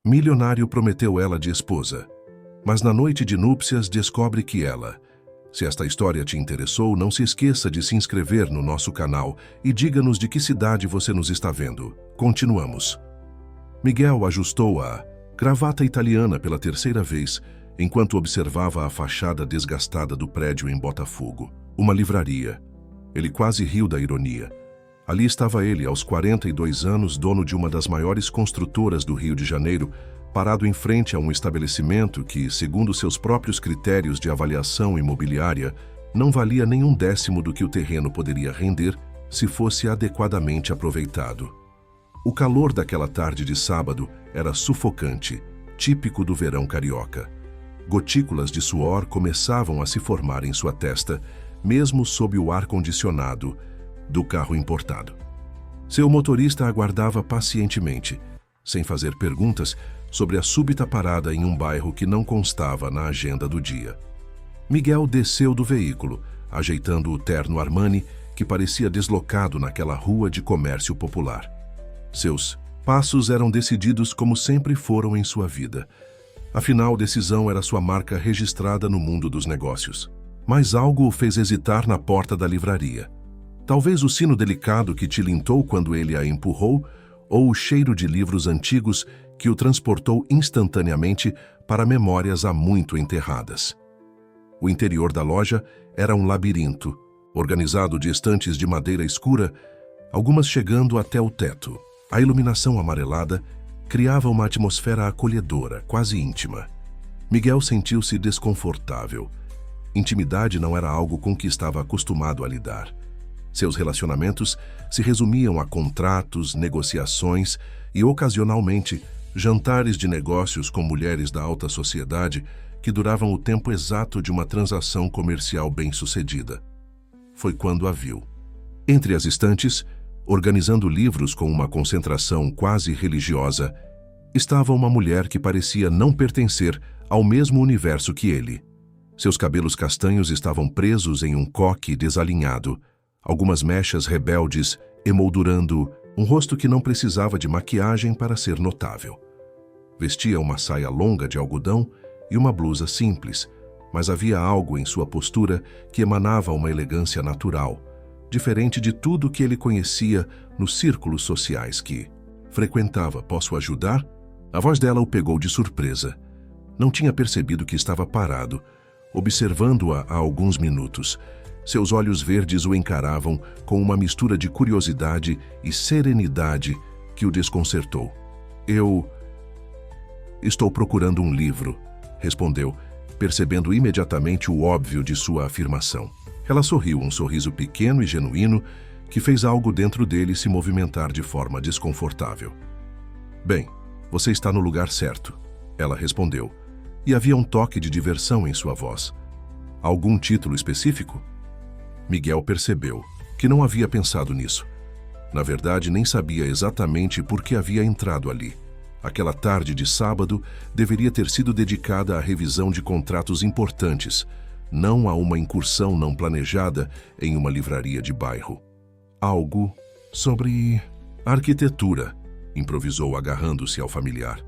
Milionário prometeu ela de esposa, mas na noite de núpcias descobre que ela... Se esta história te interessou, não se esqueça de se inscrever no nosso canal e diga-nos de que cidade você nos está vendo. Continuamos. Miguel ajustou a gravata italiana pela terceira vez, enquanto observava a fachada desgastada do prédio em Botafogo. Uma livraria. Ele quase riu da ironia. Ali estava ele, aos 42 anos, dono de uma das maiores construtoras do Rio de Janeiro, parado em frente a um estabelecimento que, segundo seus próprios critérios de avaliação imobiliária, não valia nem 1/10 do que o terreno poderia render se fosse adequadamente aproveitado. O calor daquela tarde de sábado era sufocante, típico do verão carioca. Gotículas de suor começavam a se formar em sua testa, mesmo sob o ar-condicionado do carro importado. Seu motorista aguardava pacientemente, sem fazer perguntas, sobre a súbita parada em um bairro que não constava na agenda do dia. Miguel desceu do veículo, ajeitando o terno Armani que parecia deslocado naquela rua de comércio popular. Seus passos eram decididos como sempre foram em sua vida. Afinal, decisão era sua marca registrada no mundo dos negócios. Mas algo o fez hesitar na porta da livraria. Talvez o sino delicado que tilintou quando ele a empurrou, ou o cheiro de livros antigos que o transportou instantaneamente para memórias há muito enterradas. O interior da loja era um labirinto, organizado de estantes de madeira escura, algumas chegando até o teto. A iluminação amarelada criava uma atmosfera acolhedora, quase íntima. Miguel sentiu-se desconfortável. Intimidade não era algo com que estava acostumado a lidar. Seus relacionamentos se resumiam a contratos, negociações e, ocasionalmente, jantares de negócios com mulheres da alta sociedade que duravam o tempo exato de uma transação comercial bem-sucedida. Foi quando a viu. Entre as estantes, organizando livros com uma concentração quase religiosa, estava uma mulher que parecia não pertencer ao mesmo universo que ele. Seus cabelos castanhos estavam presos em um coque desalinhado, algumas mechas rebeldes emoldurando um rosto que não precisava de maquiagem para ser notável. Vestia uma saia longa de algodão e uma blusa simples, mas havia algo em sua postura que emanava uma elegância natural, diferente de tudo que ele conhecia nos círculos sociais que frequentava. Posso ajudar? A voz dela o pegou de surpresa. Não tinha percebido que estava parado, observando-a há alguns minutos. Seus olhos verdes o encaravam com uma mistura de curiosidade e serenidade que o desconcertou. Eu estou procurando um livro, respondeu, percebendo imediatamente o óbvio de sua afirmação. Ela sorriu, um sorriso pequeno e genuíno que fez algo dentro dele se movimentar de forma desconfortável. Bem, você está no lugar certo, ela respondeu, e havia um toque de diversão em sua voz. Algum título específico? Miguel percebeu que não havia pensado nisso. Na verdade, nem sabia exatamente por que havia entrado ali. Aquela tarde de sábado deveria ter sido dedicada à revisão de contratos importantes, não a uma incursão não planejada em uma livraria de bairro. Algo sobre arquitetura, improvisou agarrando-se ao familiar.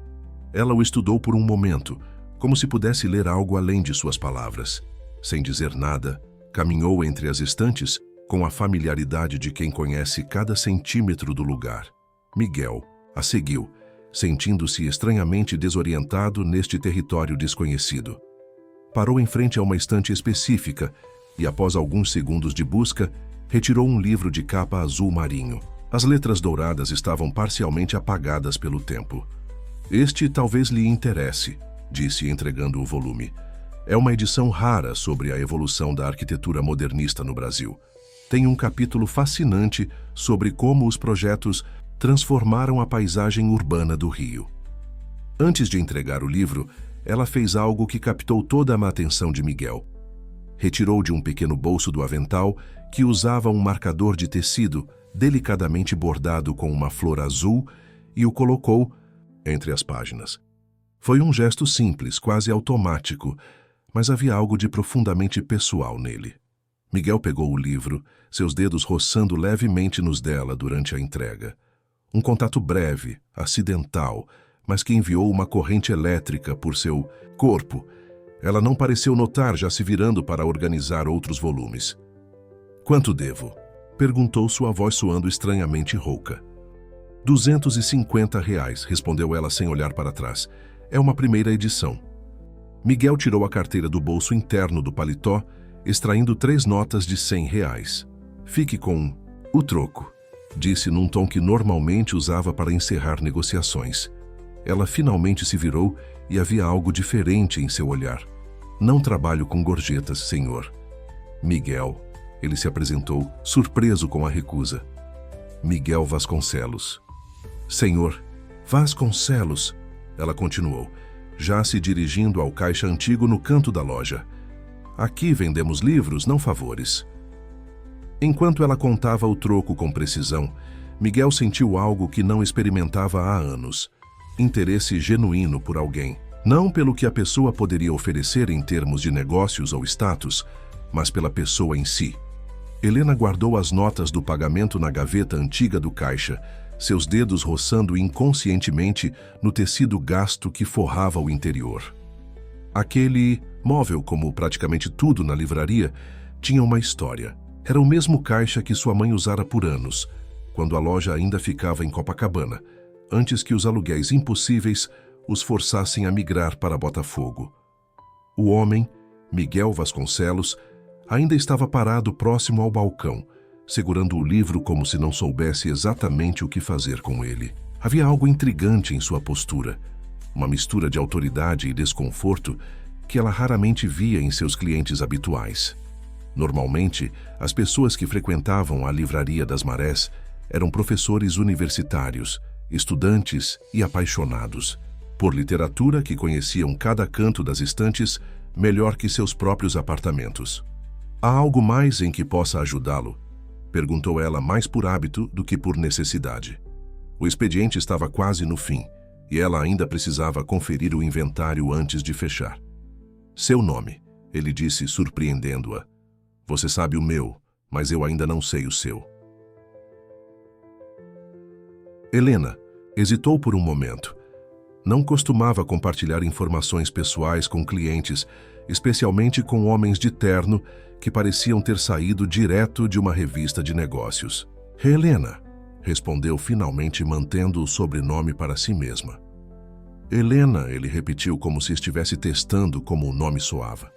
Ela o estudou por um momento, como se pudesse ler algo além de suas palavras. Sem dizer nada, caminhou entre as estantes com a familiaridade de quem conhece cada centímetro do lugar. Miguel a seguiu, sentindo-se estranhamente desorientado neste território desconhecido. Parou em frente a uma estante específica e, após alguns segundos de busca, retirou um livro de capa azul marinho. As letras douradas estavam parcialmente apagadas pelo tempo. Este talvez lhe interesse, disse, entregando o volume. É uma edição rara sobre a evolução da arquitetura modernista no Brasil. Tem um capítulo fascinante sobre como os projetos transformaram a paisagem urbana do Rio. Antes de entregar o livro, ela fez algo que captou toda a atenção de Miguel. Retirou de um pequeno bolso do avental, que usava um marcador de tecido delicadamente bordado com uma flor azul, e o colocou entre as páginas. Foi um gesto simples, quase automático, mas havia algo de profundamente pessoal nele. Miguel pegou o livro, seus dedos roçando levemente nos dela durante a entrega. Um contato breve, acidental, mas que enviou uma corrente elétrica por seu corpo. Ela não pareceu notar, já se virando para organizar outros volumes. "Quanto devo?" perguntou sua voz soando estranhamente rouca. R$ 250, respondeu ela sem olhar para trás. "É uma primeira edição." Miguel tirou a carteira do bolso interno do paletó, extraindo 3 notas de R$ 100. "Fique com o troco", disse num tom que normalmente usava para encerrar negociações. Ela finalmente se virou e havia algo diferente em seu olhar. "Não trabalho com gorjetas, senhor." "Miguel." Ele se apresentou, surpreso com a recusa. "Miguel Vasconcelos." "Senhor Vasconcelos," ela continuou, já se dirigindo ao caixa antigo no canto da loja. "Aqui vendemos livros, não favores." Enquanto ela contava o troco com precisão, Miguel sentiu algo que não experimentava há anos: interesse genuíno por alguém. Não pelo que a pessoa poderia oferecer em termos de negócios ou status, mas pela pessoa em si. Helena guardou as notas do pagamento na gaveta antiga do caixa, seus dedos roçando inconscientemente no tecido gasto que forrava o interior. Aquele móvel, como praticamente tudo na livraria, tinha uma história. Era o mesmo caixa que sua mãe usara por anos, quando a loja ainda ficava em Copacabana, antes que os aluguéis impossíveis os forçassem a migrar para Botafogo. O homem, Miguel Vasconcelos, ainda estava parado próximo ao balcão, segurando o livro como se não soubesse exatamente o que fazer com ele. Havia algo intrigante em sua postura, uma mistura de autoridade e desconforto que ela raramente via em seus clientes habituais. Normalmente, as pessoas que frequentavam a Livraria das Marés eram professores universitários, estudantes e apaixonados por literatura que conheciam cada canto das estantes melhor que seus próprios apartamentos. "Há algo mais em que possa ajudá-lo?" perguntou ela, mais por hábito do que por necessidade. O expediente estava quase no fim, e ela ainda precisava conferir o inventário antes de fechar. "Seu nome," ele disse, surpreendendo-a. "Você sabe o meu, mas eu ainda não sei o seu." Helena hesitou por um momento. Não costumava compartilhar informações pessoais com clientes, especialmente com homens de terno que pareciam ter saído direto de uma revista de negócios. "Helena," respondeu finalmente, mantendo o sobrenome para si mesma. "Helena," ele repetiu como se estivesse testando como o nome soava.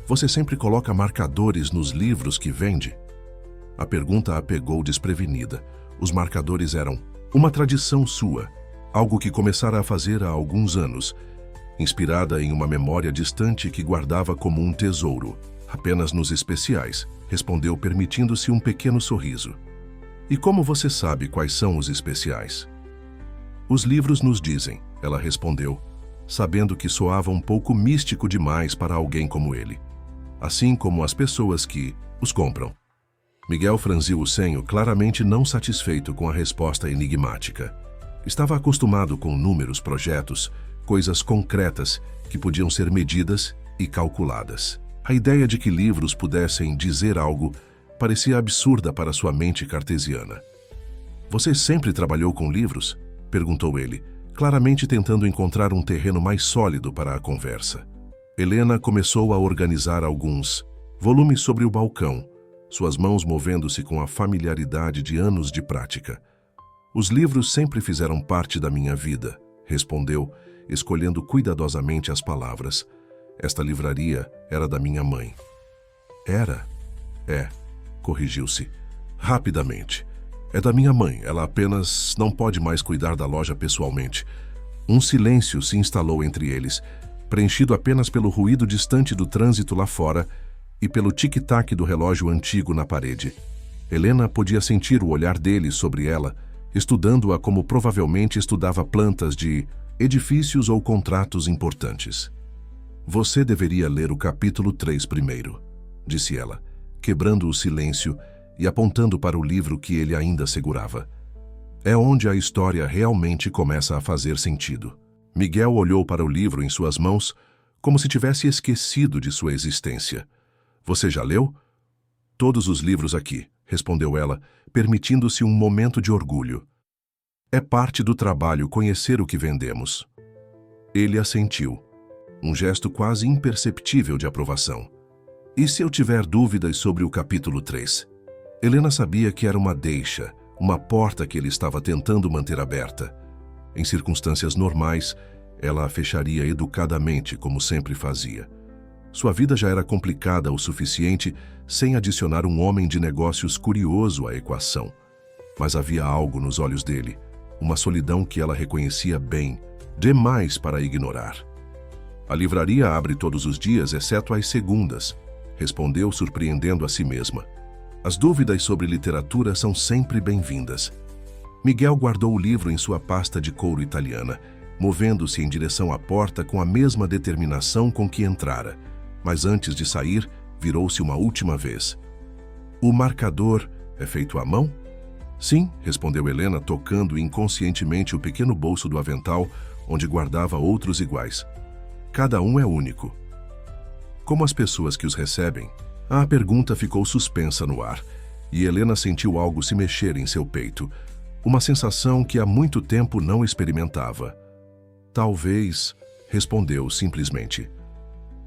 "Você sempre coloca marcadores nos livros que vende?" A pergunta a pegou desprevenida. Os marcadores eram uma tradição sua, algo que começara a fazer há alguns anos, inspirada em uma memória distante que guardava como um tesouro. "Apenas nos especiais," respondeu, permitindo-se um pequeno sorriso. "E como você sabe quais são os especiais?" "Os livros nos dizem," ela respondeu, sabendo que soava um pouco místico demais para alguém como ele. "Assim como as pessoas que os compram." Miguel franziu o senho, claramente não satisfeito com a resposta enigmática. Estava acostumado com números, projetos, coisas concretas que podiam ser medidas e calculadas. A ideia de que livros pudessem dizer algo parecia absurda para sua mente cartesiana. "Você sempre trabalhou com livros?" perguntou ele, claramente tentando encontrar um terreno mais sólido para a conversa. Helena começou a organizar alguns volumes sobre o balcão, suas mãos movendo-se com a familiaridade de anos de prática. "Os livros sempre fizeram parte da minha vida," respondeu, escolhendo cuidadosamente as palavras. "Esta livraria era da minha mãe." "Era?" "É," corrigiu-se, rapidamente. "É da minha mãe, ela apenas não pode mais cuidar da loja pessoalmente." Um silêncio se instalou entre eles, preenchido apenas pelo ruído distante do trânsito lá fora e pelo tic-tac do relógio antigo na parede. Helena podia sentir o olhar dele sobre ela, estudando-a como provavelmente estudava plantas de edifícios ou contratos importantes. "Você deveria ler o capítulo 3 primeiro," disse ela, quebrando o silêncio e apontando para o livro que ele ainda segurava. "É onde a história realmente começa a fazer sentido." Miguel olhou para o livro em suas mãos como se tivesse esquecido de sua existência. "Você já leu?" "Todos os livros aqui," respondeu ela, permitindo-se um momento de orgulho. "É parte do trabalho conhecer o que vendemos." Ele assentiu, um gesto quase imperceptível de aprovação. E se eu tiver dúvidas sobre o capítulo 3? Helena sabia que era uma deixa, uma porta que ele estava tentando manter aberta. Em circunstâncias normais, ela a fecharia educadamente, como sempre fazia. Sua vida já era complicada o suficiente sem adicionar um homem de negócios curioso à equação. Mas havia algo nos olhos dele, uma solidão que ela reconhecia bem, demais para ignorar. A livraria abre todos os dias, exceto às segundas, respondeu surpreendendo a si mesma. As dúvidas sobre literatura são sempre bem-vindas. Miguel guardou o livro em sua pasta de couro italiana, movendo-se em direção à porta com a mesma determinação com que entrara. Mas antes de sair, virou-se uma última vez. O marcador é feito à mão? Sim, respondeu Helena, tocando inconscientemente o pequeno bolso do avental, onde guardava outros iguais. Cada um é único. Como as pessoas que os recebem? A pergunta ficou suspensa no ar, e Helena sentiu algo se mexer em seu peito, uma sensação que há muito tempo não experimentava. Talvez, respondeu simplesmente.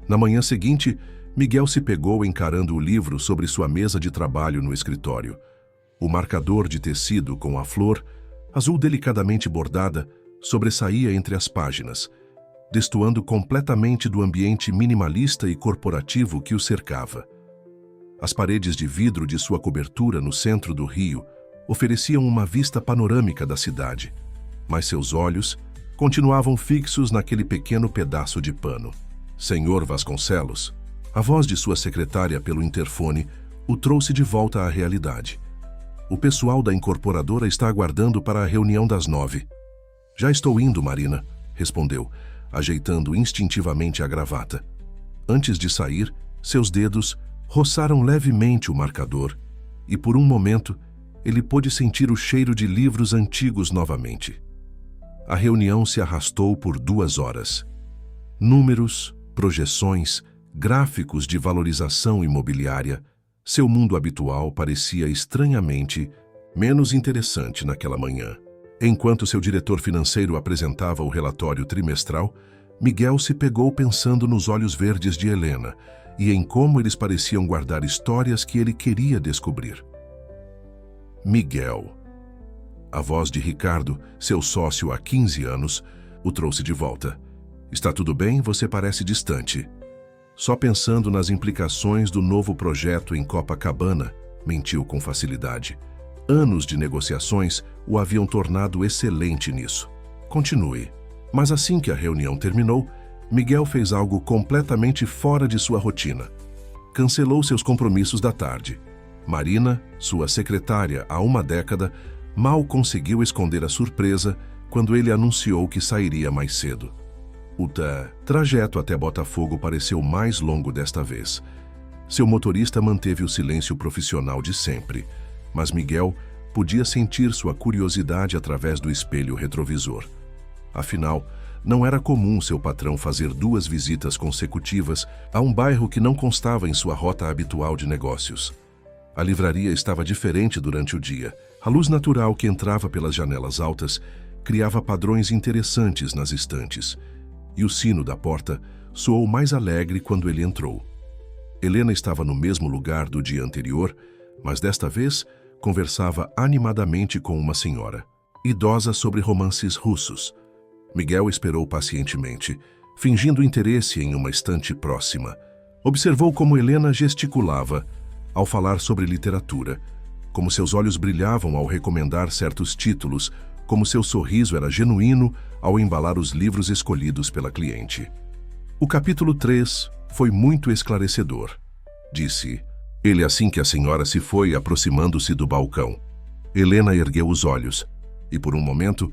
Na manhã seguinte, Miguel se pegou encarando o livro sobre sua mesa de trabalho no escritório. O marcador de tecido com a flor, azul delicadamente bordada, sobressaía entre as páginas, destoando completamente do ambiente minimalista e corporativo que o cercava. As paredes de vidro de sua cobertura no centro do rio ofereciam uma vista panorâmica da cidade, mas seus olhos continuavam fixos naquele pequeno pedaço de pano. Senhor Vasconcelos, a voz de sua secretária pelo interfone o trouxe de volta à realidade. O pessoal da incorporadora está aguardando para a reunião das 9. Já estou indo, Marina, respondeu, ajeitando instintivamente a gravata. Antes de sair, seus dedos roçaram levemente o marcador e, por um momento, ele pôde sentir o cheiro de livros antigos novamente. A reunião se arrastou por 2 horas. Números, projeções, gráficos de valorização imobiliária, seu mundo habitual parecia estranhamente menos interessante naquela manhã. Enquanto seu diretor financeiro apresentava o relatório trimestral, Miguel se pegou pensando nos olhos verdes de Helena e em como eles pareciam guardar histórias que ele queria descobrir. Miguel. A voz de Ricardo, seu sócio há 15 anos, o trouxe de volta. Está tudo bem? Você parece distante. Só pensando nas implicações do novo projeto em Copacabana, mentiu com facilidade. Anos de negociações o haviam tornado excelente nisso. Continue. Mas assim que a reunião terminou, Miguel fez algo completamente fora de sua rotina. Cancelou seus compromissos da tarde. Marina, sua secretária há uma década, mal conseguiu esconder a surpresa quando ele anunciou que sairia mais cedo. O trajeto até Botafogo pareceu mais longo desta vez. Seu motorista manteve o silêncio profissional de sempre, mas Miguel podia sentir sua curiosidade através do espelho retrovisor. Afinal, não era comum seu patrão fazer 2 visitas consecutivas a um bairro que não constava em sua rota habitual de negócios. A livraria estava diferente durante o dia. A luz natural que entrava pelas janelas altas criava padrões interessantes nas estantes, e o sino da porta soou mais alegre quando ele entrou. Helena estava no mesmo lugar do dia anterior, mas desta vez conversava animadamente com uma senhora, idosa sobre romances russos. Miguel esperou pacientemente, fingindo interesse em uma estante próxima. Observou como Helena gesticulava ao falar sobre literatura, como seus olhos brilhavam ao recomendar certos títulos, como seu sorriso era genuíno ao embalar os livros escolhidos pela cliente. O capítulo 3 foi muito esclarecedor, disse ele assim que a senhora se foi, aproximando-se do balcão. Helena ergueu os olhos, e por um momento,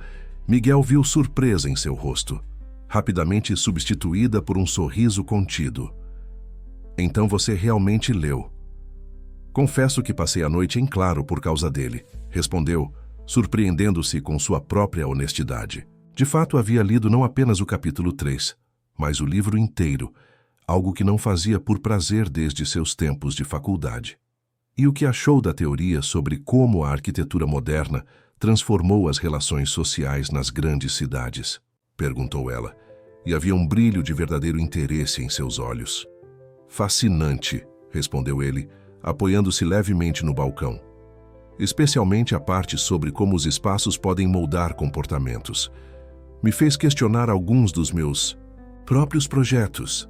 Miguel viu surpresa em seu rosto, rapidamente substituída por um sorriso contido. Então você realmente leu. Confesso que passei a noite em claro por causa dele, respondeu, surpreendendo-se com sua própria honestidade. De fato, havia lido não apenas o capítulo 3, mas o livro inteiro, algo que não fazia por prazer desde seus tempos de faculdade. E o que achou da teoria sobre como a arquitetura moderna transformou as relações sociais nas grandes cidades? Perguntou ela, e havia um brilho de verdadeiro interesse em seus olhos. Fascinante, respondeu ele, apoiando-se levemente no balcão. Especialmente a parte sobre como os espaços podem moldar comportamentos. Me fez questionar alguns dos meus próprios projetos.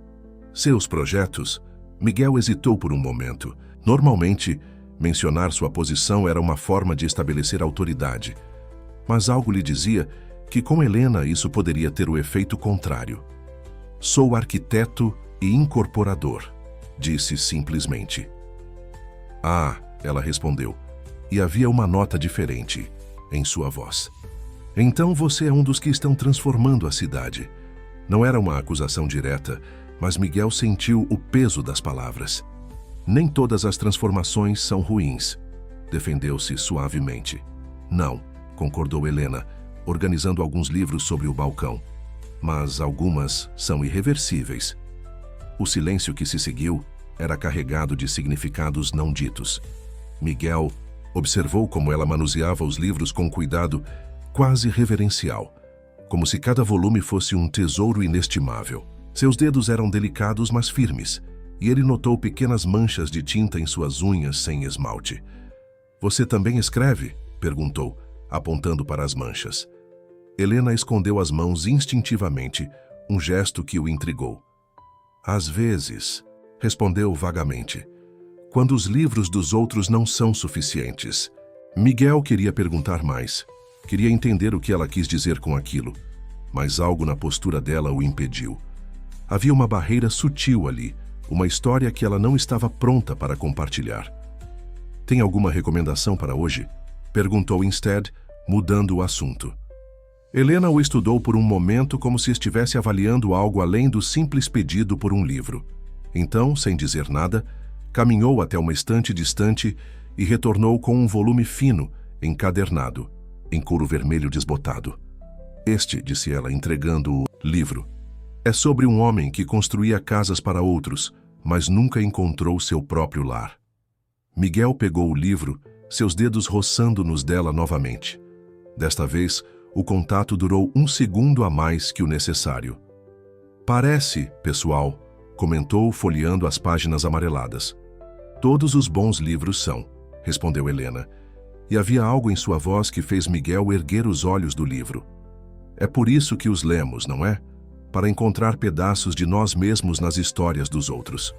Seus projetos? Miguel hesitou por um momento. Normalmente, mencionar sua posição era uma forma de estabelecer autoridade. Mas algo lhe dizia que com Helena isso poderia ter o efeito contrário. Sou arquiteto e incorporador, disse simplesmente. Ah, ela respondeu, e havia uma nota diferente em sua voz. Então você é um dos que estão transformando a cidade. Não era uma acusação direta, mas Miguel sentiu o peso das palavras. Nem todas as transformações são ruins, defendeu-se suavemente. Não, concordou Helena, organizando alguns livros sobre o balcão. Mas algumas são irreversíveis. O silêncio que se seguiu era carregado de significados não ditos. Miguel observou como ela manuseava os livros com cuidado quase reverencial, como se cada volume fosse um tesouro inestimável. Seus dedos eram delicados, mas firmes, e ele notou pequenas manchas de tinta em suas unhas sem esmalte. Você também escreve? Perguntou, apontando para as manchas. Helena escondeu as mãos instintivamente, um gesto que o intrigou. Às vezes, respondeu vagamente, quando os livros dos outros não são suficientes. Miguel queria perguntar mais. Queria entender o que ela quis dizer com aquilo, mas algo na postura dela o impediu. Havia uma barreira sutil ali, uma história que ela não estava pronta para compartilhar. Tem alguma recomendação para hoje? Perguntou Instead, mudando o assunto. Helena o estudou por um momento como se estivesse avaliando algo além do simples pedido por um livro. Então, sem dizer nada, caminhou até uma estante distante e retornou com um volume fino, encadernado, em couro vermelho desbotado. Este, disse ela, entregando o livro, é sobre um homem que construía casas para outros, mas nunca encontrou seu próprio lar. Miguel pegou o livro, seus dedos roçando nos dela novamente. Desta vez, o contato durou 1 segundo a mais que o necessário. Parece, pessoal, comentou, folheando as páginas amareladas. Todos os bons livros são, respondeu Helena, e havia algo em sua voz que fez Miguel erguer os olhos do livro. É por isso que os lemos, não é? Para encontrar pedaços de nós mesmos nas histórias dos outros.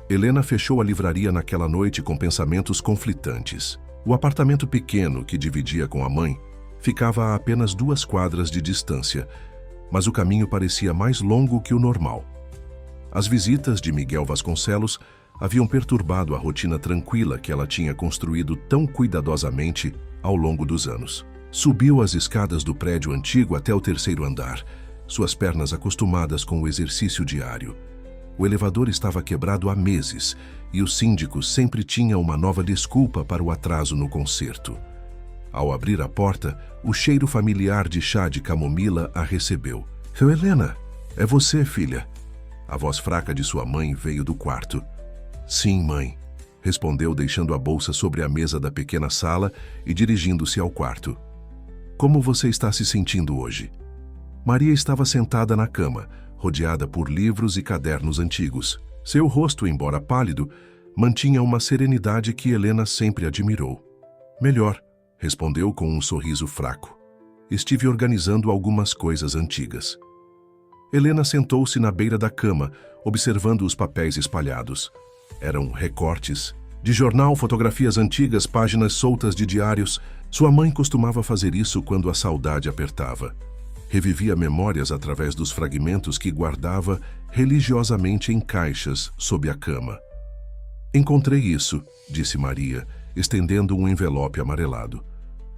Helena fechou a livraria naquela noite com pensamentos conflitantes. O apartamento pequeno que dividia com a mãe ficava a apenas 2 quadras de distância, mas o caminho parecia mais longo que o normal. As visitas de Miguel Vasconcelos haviam perturbado a rotina tranquila que ela tinha construído tão cuidadosamente ao longo dos anos. Subiu as escadas do prédio antigo até o 3º andar, suas pernas acostumadas com o exercício diário. O elevador estava quebrado há meses e o síndico sempre tinha uma nova desculpa para o atraso no conserto. Ao abrir a porta, o cheiro familiar de chá de camomila a recebeu. Seu Helena, é você, filha. A voz fraca de sua mãe veio do quarto. Sim, mãe, respondeu deixando a bolsa sobre a mesa da pequena sala e dirigindo-se ao quarto. Como você está se sentindo hoje? Maria estava sentada na cama, rodeada por livros e cadernos antigos. Seu rosto, embora pálido, mantinha uma serenidade que Helena sempre admirou. Melhor, respondeu com um sorriso fraco. Estive organizando algumas coisas antigas. Helena sentou-se na beira da cama, observando os papéis espalhados. Eram recortes de jornal, fotografias antigas, páginas soltas de diários. Sua mãe costumava fazer isso quando a saudade apertava. Revivia memórias através dos fragmentos que guardava religiosamente em caixas sob a cama. Encontrei isso, disse Maria, estendendo um envelope amarelado.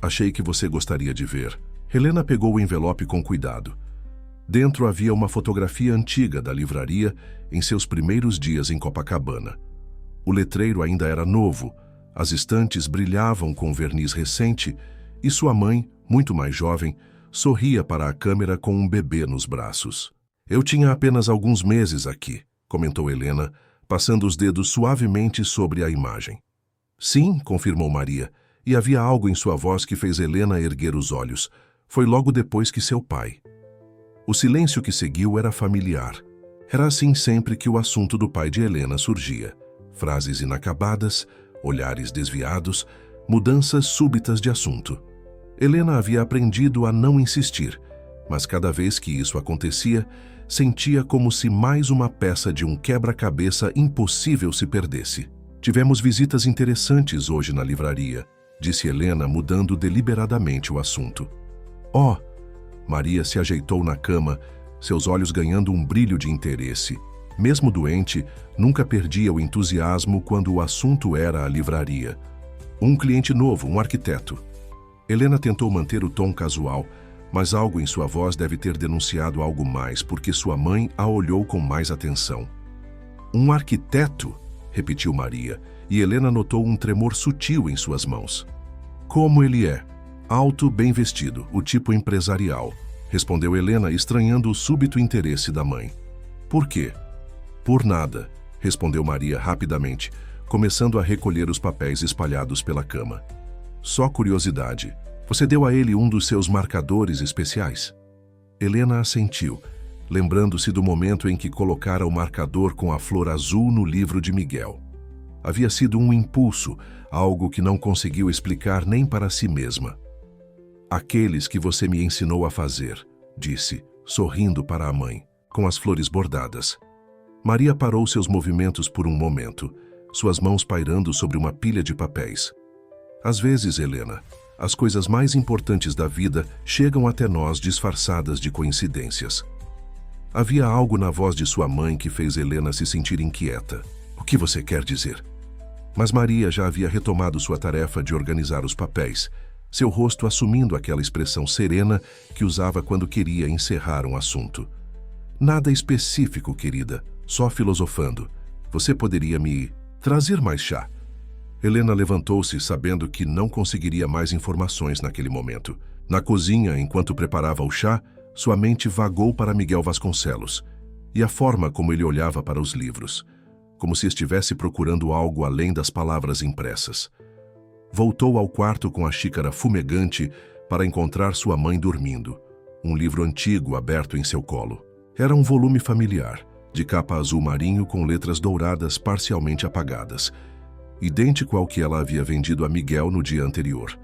Achei que você gostaria de ver. Helena pegou o envelope com cuidado. Dentro havia uma fotografia antiga da livraria em seus primeiros dias em Copacabana. O letreiro ainda era novo, as estantes brilhavam com verniz recente e sua mãe, muito mais jovem, sorria para a câmera com um bebê nos braços. Eu tinha apenas alguns meses aqui, comentou Helena, passando os dedos suavemente sobre a imagem. Sim, confirmou Maria, e havia algo em sua voz que fez Helena erguer os olhos. Foi logo depois que seu pai. O silêncio que seguiu era familiar. Era assim sempre que o assunto do pai de Helena surgia. Frases inacabadas, olhares desviados, mudanças súbitas de assunto. Helena havia aprendido a não insistir, mas cada vez que isso acontecia, sentia como se mais uma peça de um quebra-cabeça impossível se perdesse. Tivemos visitas interessantes hoje na livraria, disse Helena, mudando deliberadamente o assunto. Oh! Maria se ajeitou na cama, seus olhos ganhando um brilho de interesse. Mesmo doente, nunca perdia o entusiasmo quando o assunto era a livraria. Um cliente novo, um arquiteto. Helena tentou manter o tom casual, mas algo em sua voz deve ter denunciado algo mais, porque sua mãe a olhou com mais atenção. Um arquiteto? Repetiu Maria, e Helena notou um tremor sutil em suas mãos. Como ele é? Alto, bem vestido, o tipo empresarial, respondeu Helena, estranhando o súbito interesse da mãe. Por quê? Por nada, respondeu Maria rapidamente, começando a recolher os papéis espalhados pela cama. Só curiosidade. Você deu a ele um dos seus marcadores especiais? Helena assentiu, lembrando-se do momento em que colocara o marcador com a flor azul no livro de Miguel. Havia sido um impulso, algo que não conseguiu explicar nem para si mesma. Aqueles que você me ensinou a fazer, disse, sorrindo para a mãe, com as flores bordadas. Maria parou seus movimentos por um momento, suas mãos pairando sobre uma pilha de papéis. Às vezes, Helena, as coisas mais importantes da vida chegam até nós disfarçadas de coincidências. Havia algo na voz de sua mãe que fez Helena se sentir inquieta. O que você quer dizer? Mas Maria já havia retomado sua tarefa de organizar os papéis, seu rosto assumindo aquela expressão serena que usava quando queria encerrar um assunto. Nada específico, querida, só filosofando. Você poderia me trazer mais chá? Helena levantou-se, sabendo que não conseguiria mais informações naquele momento. Na cozinha, enquanto preparava o chá, sua mente vagou para Miguel Vasconcelos e a forma como ele olhava para os livros, como se estivesse procurando algo além das palavras impressas. Voltou ao quarto com a xícara fumegante para encontrar sua mãe dormindo, um livro antigo aberto em seu colo. Era um volume familiar, de capa azul marinho com letras douradas parcialmente apagadas, idêntico ao que ela havia vendido a Miguel no dia anterior.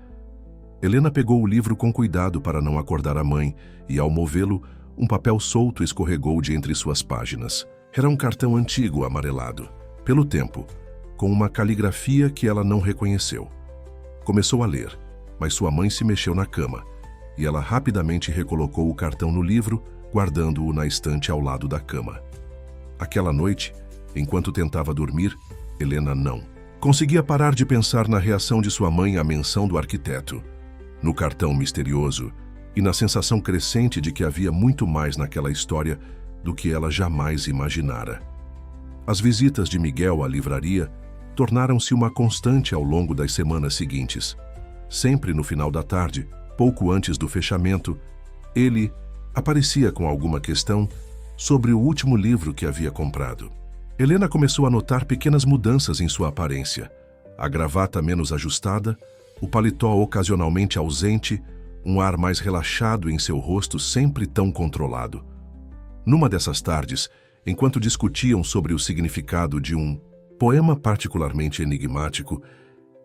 Helena pegou o livro com cuidado para não acordar a mãe e, ao movê-lo, um papel solto escorregou de entre suas páginas. Era um cartão antigo amarelado, pelo tempo, com uma caligrafia que ela não reconheceu. Começou a ler, mas sua mãe se mexeu na cama, e ela rapidamente recolocou o cartão no livro, guardando-o na estante ao lado da cama. Aquela noite, enquanto tentava dormir, Helena não conseguia parar de pensar na reação de sua mãe à menção do arquiteto, no cartão misterioso e na sensação crescente de que havia muito mais naquela história do que ela jamais imaginara. As visitas de Miguel à livraria tornaram-se uma constante ao longo das semanas seguintes. Sempre no final da tarde, pouco antes do fechamento, ele aparecia com alguma questão sobre o último livro que havia comprado. Helena começou a notar pequenas mudanças em sua aparência. A gravata menos ajustada, o paletó ocasionalmente ausente, um ar mais relaxado em seu rosto sempre tão controlado. Numa dessas tardes, enquanto discutiam sobre o significado de um poema particularmente enigmático,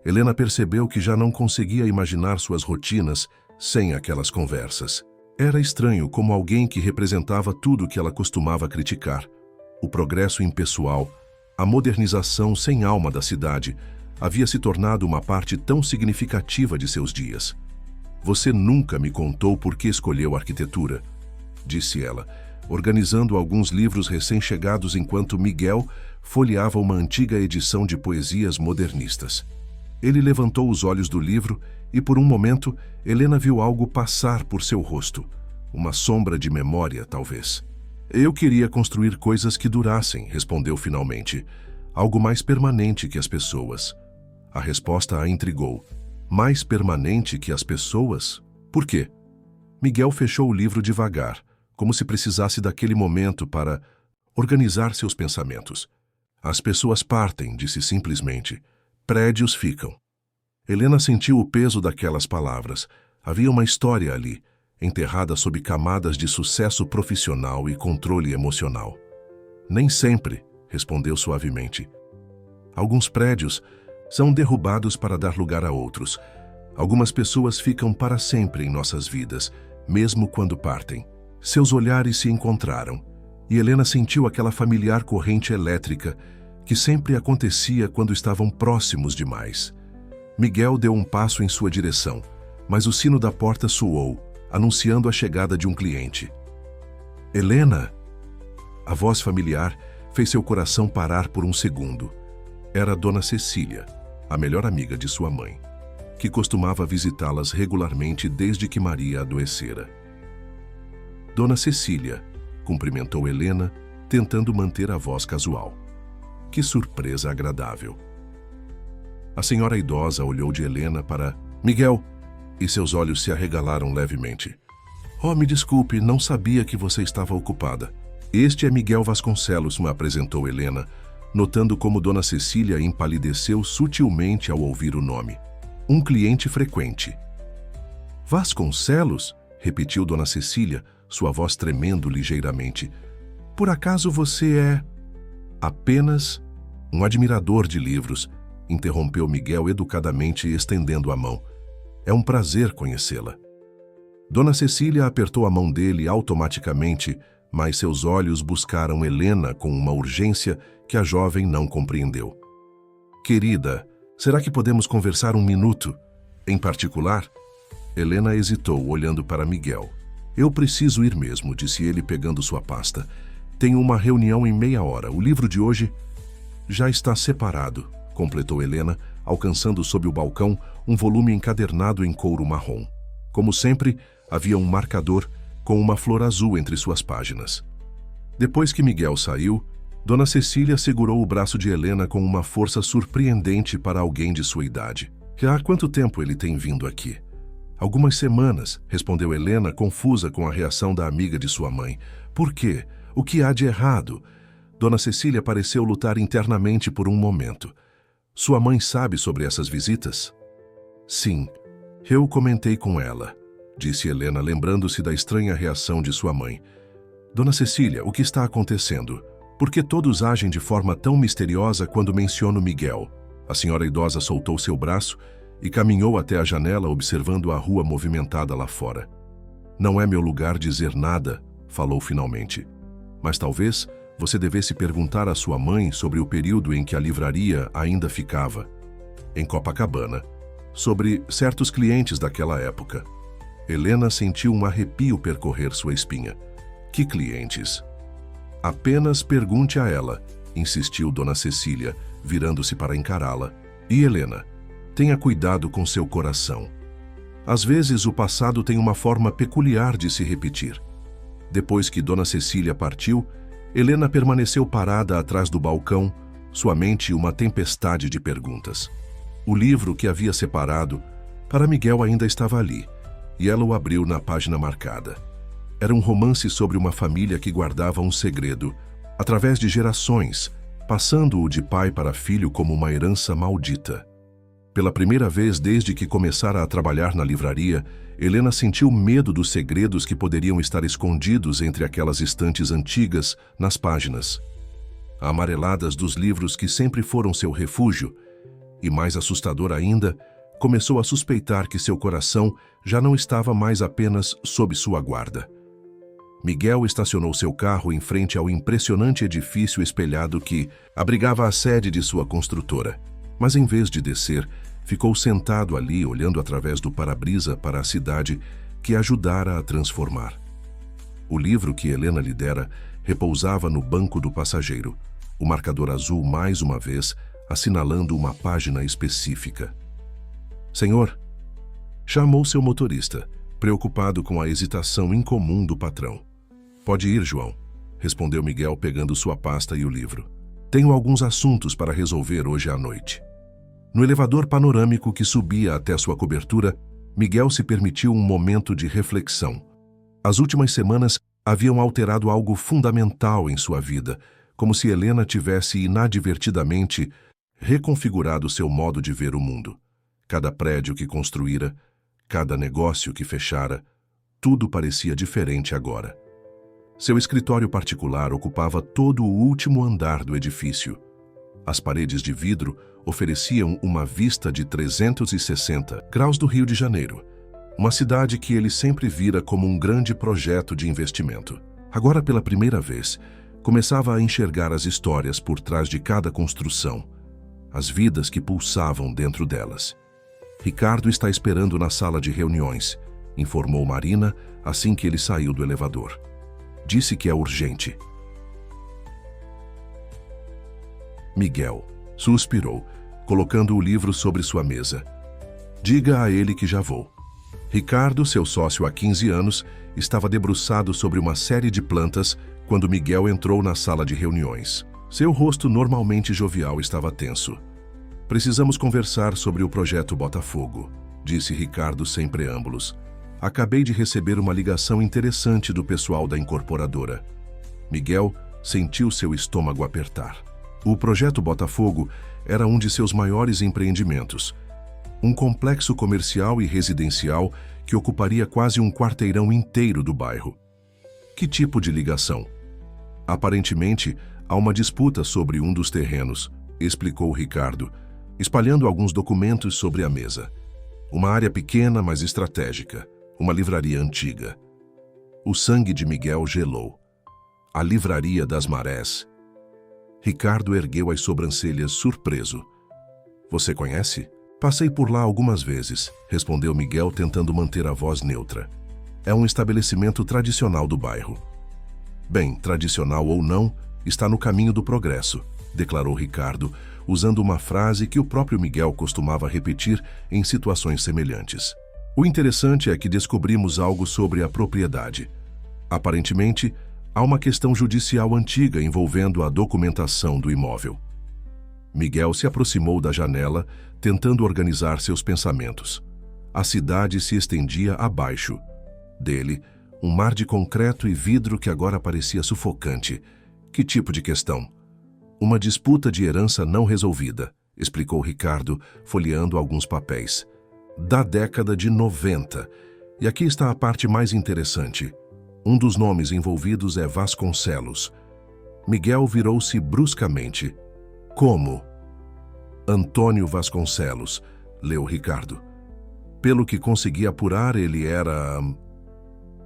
Helena percebeu que já não conseguia imaginar suas rotinas sem aquelas conversas. Era estranho como alguém que representava tudo que ela costumava criticar. O progresso impessoal, a modernização sem alma da cidade, havia se tornado uma parte tão significativa de seus dias. Você nunca me contou por que escolheu arquitetura, disse ela, organizando alguns livros recém-chegados enquanto Miguel folheava uma antiga edição de poesias modernistas. Ele levantou os olhos do livro e, por um momento, Helena viu algo passar por seu rosto. Uma sombra de memória, talvez. Eu queria construir coisas que durassem, respondeu finalmente. Algo mais permanente que as pessoas. A resposta a intrigou. Mais permanente que as pessoas? Por quê? Miguel fechou o livro devagar, como se precisasse daquele momento para organizar seus pensamentos. As pessoas partem, disse simplesmente. Prédios ficam. Helena sentiu o peso daquelas palavras. Havia uma história ali, enterrada sob camadas de sucesso profissional e controle emocional. Nem sempre, respondeu suavemente. Alguns prédios são derrubados para dar lugar a outros. Algumas pessoas ficam para sempre em nossas vidas, mesmo quando partem. Seus olhares se encontraram, e Helena sentiu aquela familiar corrente elétrica que sempre acontecia quando estavam próximos demais. Miguel deu um passo em sua direção, mas o sino da porta soou, anunciando a chegada de um cliente. Helena! A voz familiar fez seu coração parar por um segundo. Era Dona Cecília, a melhor amiga de sua mãe, que costumava visitá-las regularmente desde que Maria adoecera. Dona Cecília, cumprimentou Helena, tentando manter a voz casual. Que surpresa agradável! A senhora idosa olhou de Helena para Miguel, e seus olhos se arregalaram levemente. Oh, me desculpe, não sabia que você estava ocupada. Este é Miguel Vasconcelos, me apresentou Helena, notando como Dona Cecília empalideceu sutilmente ao ouvir o nome. Um cliente frequente. Vasconcelos? Repetiu Dona Cecília, sua voz tremendo ligeiramente. Por acaso você é... Apenas um admirador de livros, interrompeu Miguel educadamente, estendendo a mão. É um prazer conhecê-la. Dona Cecília apertou a mão dele automaticamente, mas seus olhos buscaram Helena com uma urgência que a jovem não compreendeu. Querida, será que podemos conversar um minuto? Em particular? Helena hesitou, olhando para Miguel. Eu preciso ir mesmo, disse ele pegando sua pasta. Tenho uma reunião em meia hora. O livro de hoje já está separado, completou Helena, alcançando sob o balcão um volume encadernado em couro marrom. Como sempre, havia um marcador com uma flor azul entre suas páginas. Depois que Miguel saiu, Dona Cecília segurou o braço de Helena com uma força surpreendente para alguém de sua idade. Há quanto tempo ele tem vindo aqui? Algumas semanas, respondeu Helena, confusa com a reação da amiga de sua mãe. Por quê? O que há de errado? Dona Cecília pareceu lutar internamente por um momento. Sua mãe sabe sobre essas visitas? Sim, eu comentei com ela, disse Helena, lembrando-se da estranha reação de sua mãe. Dona Cecília, o que está acontecendo? Por que todos agem de forma tão misteriosa quando menciono Miguel? A senhora idosa soltou seu braço e caminhou até a janela, observando a rua movimentada lá fora. Não é meu lugar dizer nada, falou finalmente. Mas talvez você devesse perguntar à sua mãe sobre o período em que a livraria ainda ficava em Copacabana, sobre certos clientes daquela época. Helena sentiu um arrepio percorrer sua espinha. Que clientes? Apenas pergunte a ela, insistiu Dona Cecília, virando-se para encará-la. E Helena, tenha cuidado com seu coração. Às vezes o passado tem uma forma peculiar de se repetir. Depois que Dona Cecília partiu, Helena permaneceu parada atrás do balcão, sua mente uma tempestade de perguntas. O livro que havia separado, para Miguel ainda estava ali, e ela o abriu na página marcada. Era um romance sobre uma família que guardava um segredo, através de gerações, passando-o de pai para filho como uma herança maldita. Pela primeira vez desde que começara a trabalhar na livraria, Helena sentiu medo dos segredos que poderiam estar escondidos entre aquelas estantes antigas nas páginas, amareladas dos livros que sempre foram seu refúgio, e mais assustador ainda, começou a suspeitar que seu coração já não estava mais apenas sob sua guarda. Miguel estacionou seu carro em frente ao impressionante edifício espelhado que abrigava a sede de sua construtora, mas em vez de descer, ficou sentado ali olhando através do para-brisa para a cidade que ajudara a transformar. O livro que Helena lhe dera repousava no banco do passageiro, o marcador azul mais uma vez assinalando uma página específica. Senhor, chamou seu motorista, preocupado com a hesitação incomum do patrão. Pode ir, João, respondeu Miguel pegando sua pasta e o livro. Tenho alguns assuntos para resolver hoje à noite. No elevador panorâmico que subia até sua cobertura, Miguel se permitiu um momento de reflexão. As últimas semanas haviam alterado algo fundamental em sua vida, como se Helena tivesse inadvertidamente reconfigurado seu modo de ver o mundo. Cada prédio que construíra, cada negócio que fechara, tudo parecia diferente agora. Seu escritório particular ocupava todo o último andar do edifício. As paredes de vidro ofereciam uma vista de 360 graus do Rio de Janeiro, uma cidade que ele sempre vira como um grande projeto de investimento. Agora, pela primeira vez, começava a enxergar as histórias por trás de cada construção, as vidas que pulsavam dentro delas. Ricardo está esperando na sala de reuniões, informou Marina assim que ele saiu do elevador. Disse que é urgente. Miguel suspirou, colocando o livro sobre sua mesa. Diga a ele que já vou. Ricardo, seu sócio há 15 anos, estava debruçado sobre uma série de plantas quando Miguel entrou na sala de reuniões. Seu rosto normalmente jovial estava tenso. Precisamos conversar sobre o projeto Botafogo, disse Ricardo sem preâmbulos. Acabei de receber uma ligação interessante do pessoal da incorporadora. Miguel sentiu seu estômago apertar. O projeto Botafogo era um de seus maiores empreendimentos. Um complexo comercial e residencial que ocuparia quase um quarteirão inteiro do bairro. Que tipo de ligação? Aparentemente, há uma disputa sobre um dos terrenos, explicou Ricardo, espalhando alguns documentos sobre a mesa. Uma área pequena, mas estratégica. Uma livraria antiga. O sangue de Miguel gelou. A Livraria das Marés. Ricardo ergueu as sobrancelhas surpreso. Você conhece? Passei por lá algumas vezes, respondeu Miguel tentando manter a voz neutra. É um estabelecimento tradicional do bairro. Bem, tradicional ou não, está no caminho do progresso, declarou Ricardo, usando uma frase que o próprio Miguel costumava repetir em situações semelhantes. O interessante é que descobrimos algo sobre a propriedade. Aparentemente, há uma questão judicial antiga envolvendo a documentação do imóvel. Miguel se aproximou da janela, tentando organizar seus pensamentos. A cidade se estendia abaixo. Dele, um mar de concreto e vidro que agora parecia sufocante. Que tipo de questão? Uma disputa de herança não resolvida, explicou Ricardo, folheando alguns papéis. Da década de 90. E aqui está a parte mais interessante. Um dos nomes envolvidos é Vasconcelos. Miguel virou-se bruscamente. Como? Antônio Vasconcelos, leu Ricardo. Pelo que consegui apurar, ele era...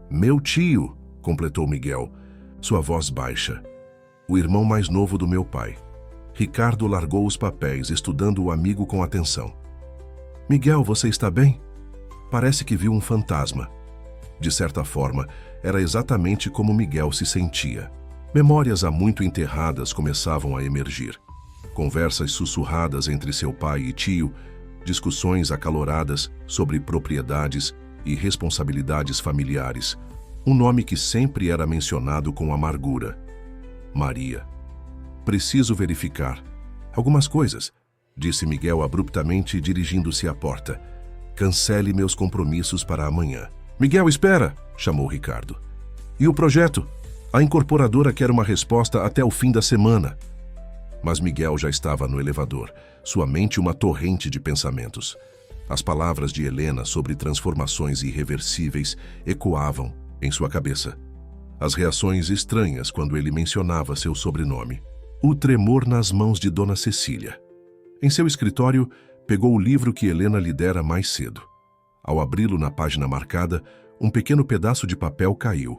Meu tio, completou Miguel, sua voz baixa. O irmão mais novo do meu pai. Ricardo largou os papéis, estudando o amigo com atenção. Miguel, você está bem? Parece que viu um fantasma. De certa forma, era exatamente como Miguel se sentia. Memórias há muito enterradas começavam a emergir. Conversas sussurradas entre seu pai e tio, discussões acaloradas sobre propriedades e responsabilidades familiares. Um nome que sempre era mencionado com amargura. Maria. Preciso verificar algumas coisas, disse Miguel abruptamente, dirigindo-se à porta. Cancele meus compromissos para amanhã. Miguel, espera! Chamou Ricardo. E o projeto? A incorporadora quer uma resposta até o fim da semana. Mas Miguel já estava no elevador, sua mente uma torrente de pensamentos. As palavras de Helena sobre transformações irreversíveis ecoavam em sua cabeça. As reações estranhas quando ele mencionava seu sobrenome. O tremor nas mãos de Dona Cecília. Em seu escritório, pegou o livro que Helena lhe dera mais cedo. Ao abri-lo na página marcada, um pequeno pedaço de papel caiu.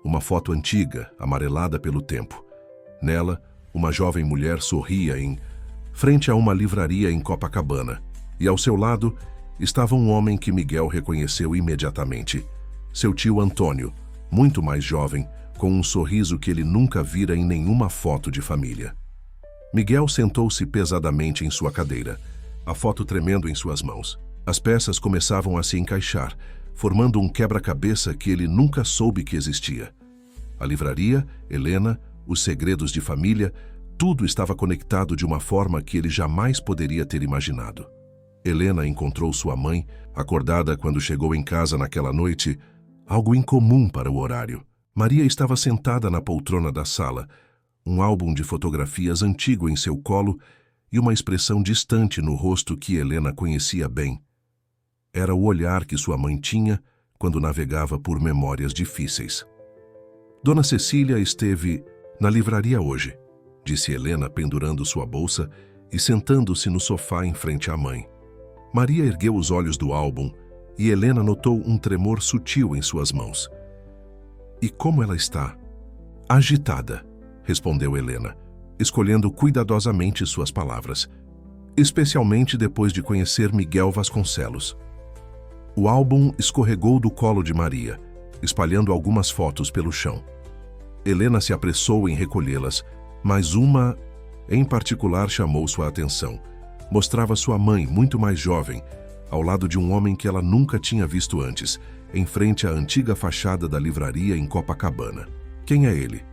Uma foto antiga, amarelada pelo tempo. Nela, uma jovem mulher sorria frente a uma livraria em Copacabana. E ao seu lado, estava um homem que Miguel reconheceu imediatamente. Seu tio Antônio, muito mais jovem, com um sorriso que ele nunca vira em nenhuma foto de família. Miguel sentou-se pesadamente em sua cadeira, a foto tremendo em suas mãos. As peças começavam a se encaixar, formando um quebra-cabeça que ele nunca soube que existia. A livraria, Helena, os segredos de família, tudo estava conectado de uma forma que ele jamais poderia ter imaginado. Helena encontrou sua mãe, acordada quando chegou em casa naquela noite, algo incomum para o horário. Maria estava sentada na poltrona da sala, um álbum de fotografias antigo em seu colo e uma expressão distante no rosto que Helena conhecia bem. Era o olhar que sua mãe tinha quando navegava por memórias difíceis. Dona Cecília esteve na livraria hoje, disse Helena pendurando sua bolsa e sentando-se no sofá em frente à mãe. Maria ergueu os olhos do álbum e Helena notou um tremor sutil em suas mãos. E como ela está? Agitada, respondeu Helena, escolhendo cuidadosamente suas palavras, especialmente depois de conhecer Miguel Vasconcelos. O álbum escorregou do colo de Maria, espalhando algumas fotos pelo chão. Helena se apressou em recolhê-las, mas uma, em particular, chamou sua atenção. Mostrava sua mãe, muito mais jovem, ao lado de um homem que ela nunca tinha visto antes, em frente à antiga fachada da livraria em Copacabana. Quem é ele?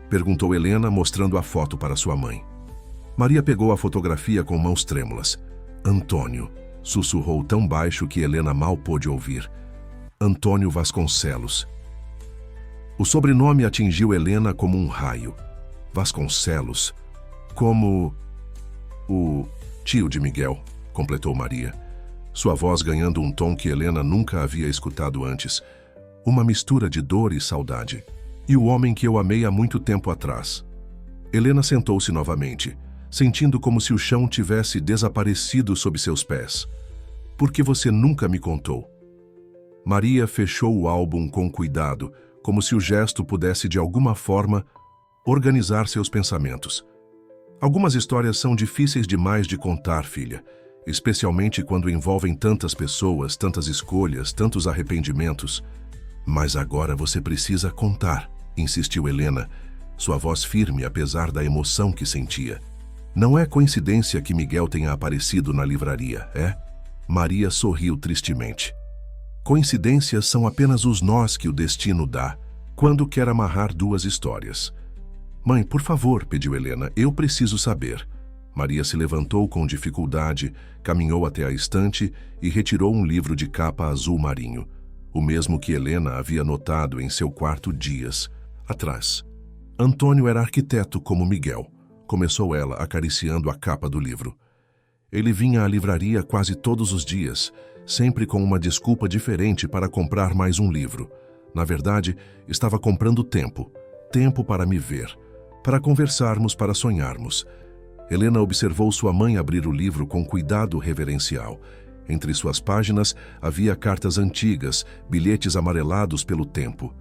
Perguntou Helena, mostrando a foto para sua mãe. Maria pegou a fotografia com mãos trêmulas. Antônio, sussurrou tão baixo que Helena mal pôde ouvir. Antônio Vasconcelos. O sobrenome atingiu Helena como um raio. Vasconcelos. Como o tio de Miguel, completou Maria, sua voz ganhando um tom que Helena nunca havia escutado antes. Uma mistura de dor e saudade. E o homem que eu amei há muito tempo atrás. Helena sentou-se novamente, sentindo como se o chão tivesse desaparecido sob seus pés. Por que você nunca me contou? Maria fechou o álbum com cuidado, como se o gesto pudesse de alguma forma organizar seus pensamentos. Algumas histórias são difíceis demais de contar, filha, especialmente quando envolvem tantas pessoas, tantas escolhas, tantos arrependimentos. Mas agora você precisa contar, insistiu Helena, sua voz firme apesar da emoção que sentia. Não é coincidência que Miguel tenha aparecido na livraria, é? Maria sorriu tristemente. Coincidências são apenas os nós que o destino dá, quando quer amarrar duas histórias. Mãe, por favor, pediu Helena, eu preciso saber. Maria se levantou com dificuldade, caminhou até a estante e retirou um livro de capa azul marinho, o mesmo que Helena havia notado em seu quarto dias atrás. Antônio era arquiteto como Miguel, começou ela, acariciando a capa do livro. Ele vinha à livraria quase todos os dias, sempre com uma desculpa diferente para comprar mais um livro. Na verdade, estava comprando tempo, tempo para me ver, para conversarmos, para sonharmos. Helena observou sua mãe abrir o livro com cuidado reverencial. Entre suas páginas havia cartas antigas, bilhetes amarelados pelo tempo.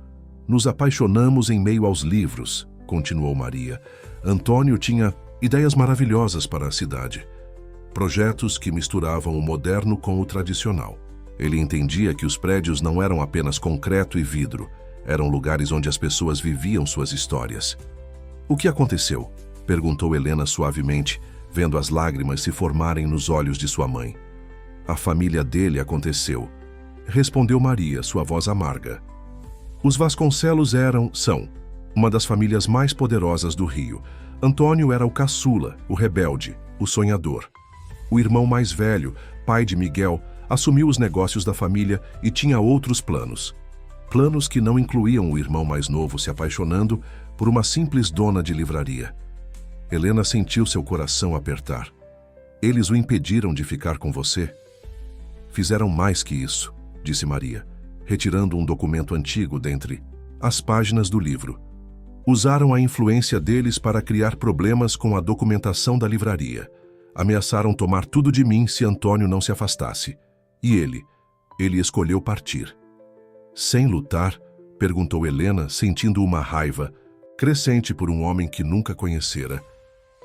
Nos apaixonamos em meio aos livros, continuou Maria. Antônio tinha ideias maravilhosas para a cidade. Projetos que misturavam o moderno com o tradicional. Ele entendia que os prédios não eram apenas concreto e vidro, eram lugares onde as pessoas viviam suas histórias. O que aconteceu? Perguntou Helena suavemente, vendo as lágrimas se formarem nos olhos de sua mãe. A família dele aconteceu, respondeu Maria, sua voz amarga. Os Vasconcelos são, uma das famílias mais poderosas do Rio. Antônio era o caçula, o rebelde, o sonhador. O irmão mais velho, pai de Miguel, assumiu os negócios da família e tinha outros planos. Planos que não incluíam o irmão mais novo se apaixonando por uma simples dona de livraria. Helena sentiu seu coração apertar. Eles o impediram de ficar com você? Fizeram mais que isso, disse Maria, retirando um documento antigo dentre as páginas do livro. Usaram a influência deles para criar problemas com a documentação da livraria. Ameaçaram tomar tudo de mim se Antônio não se afastasse. E ele escolheu partir. Sem lutar? Perguntou Helena, sentindo uma raiva crescente por um homem que nunca conhecera.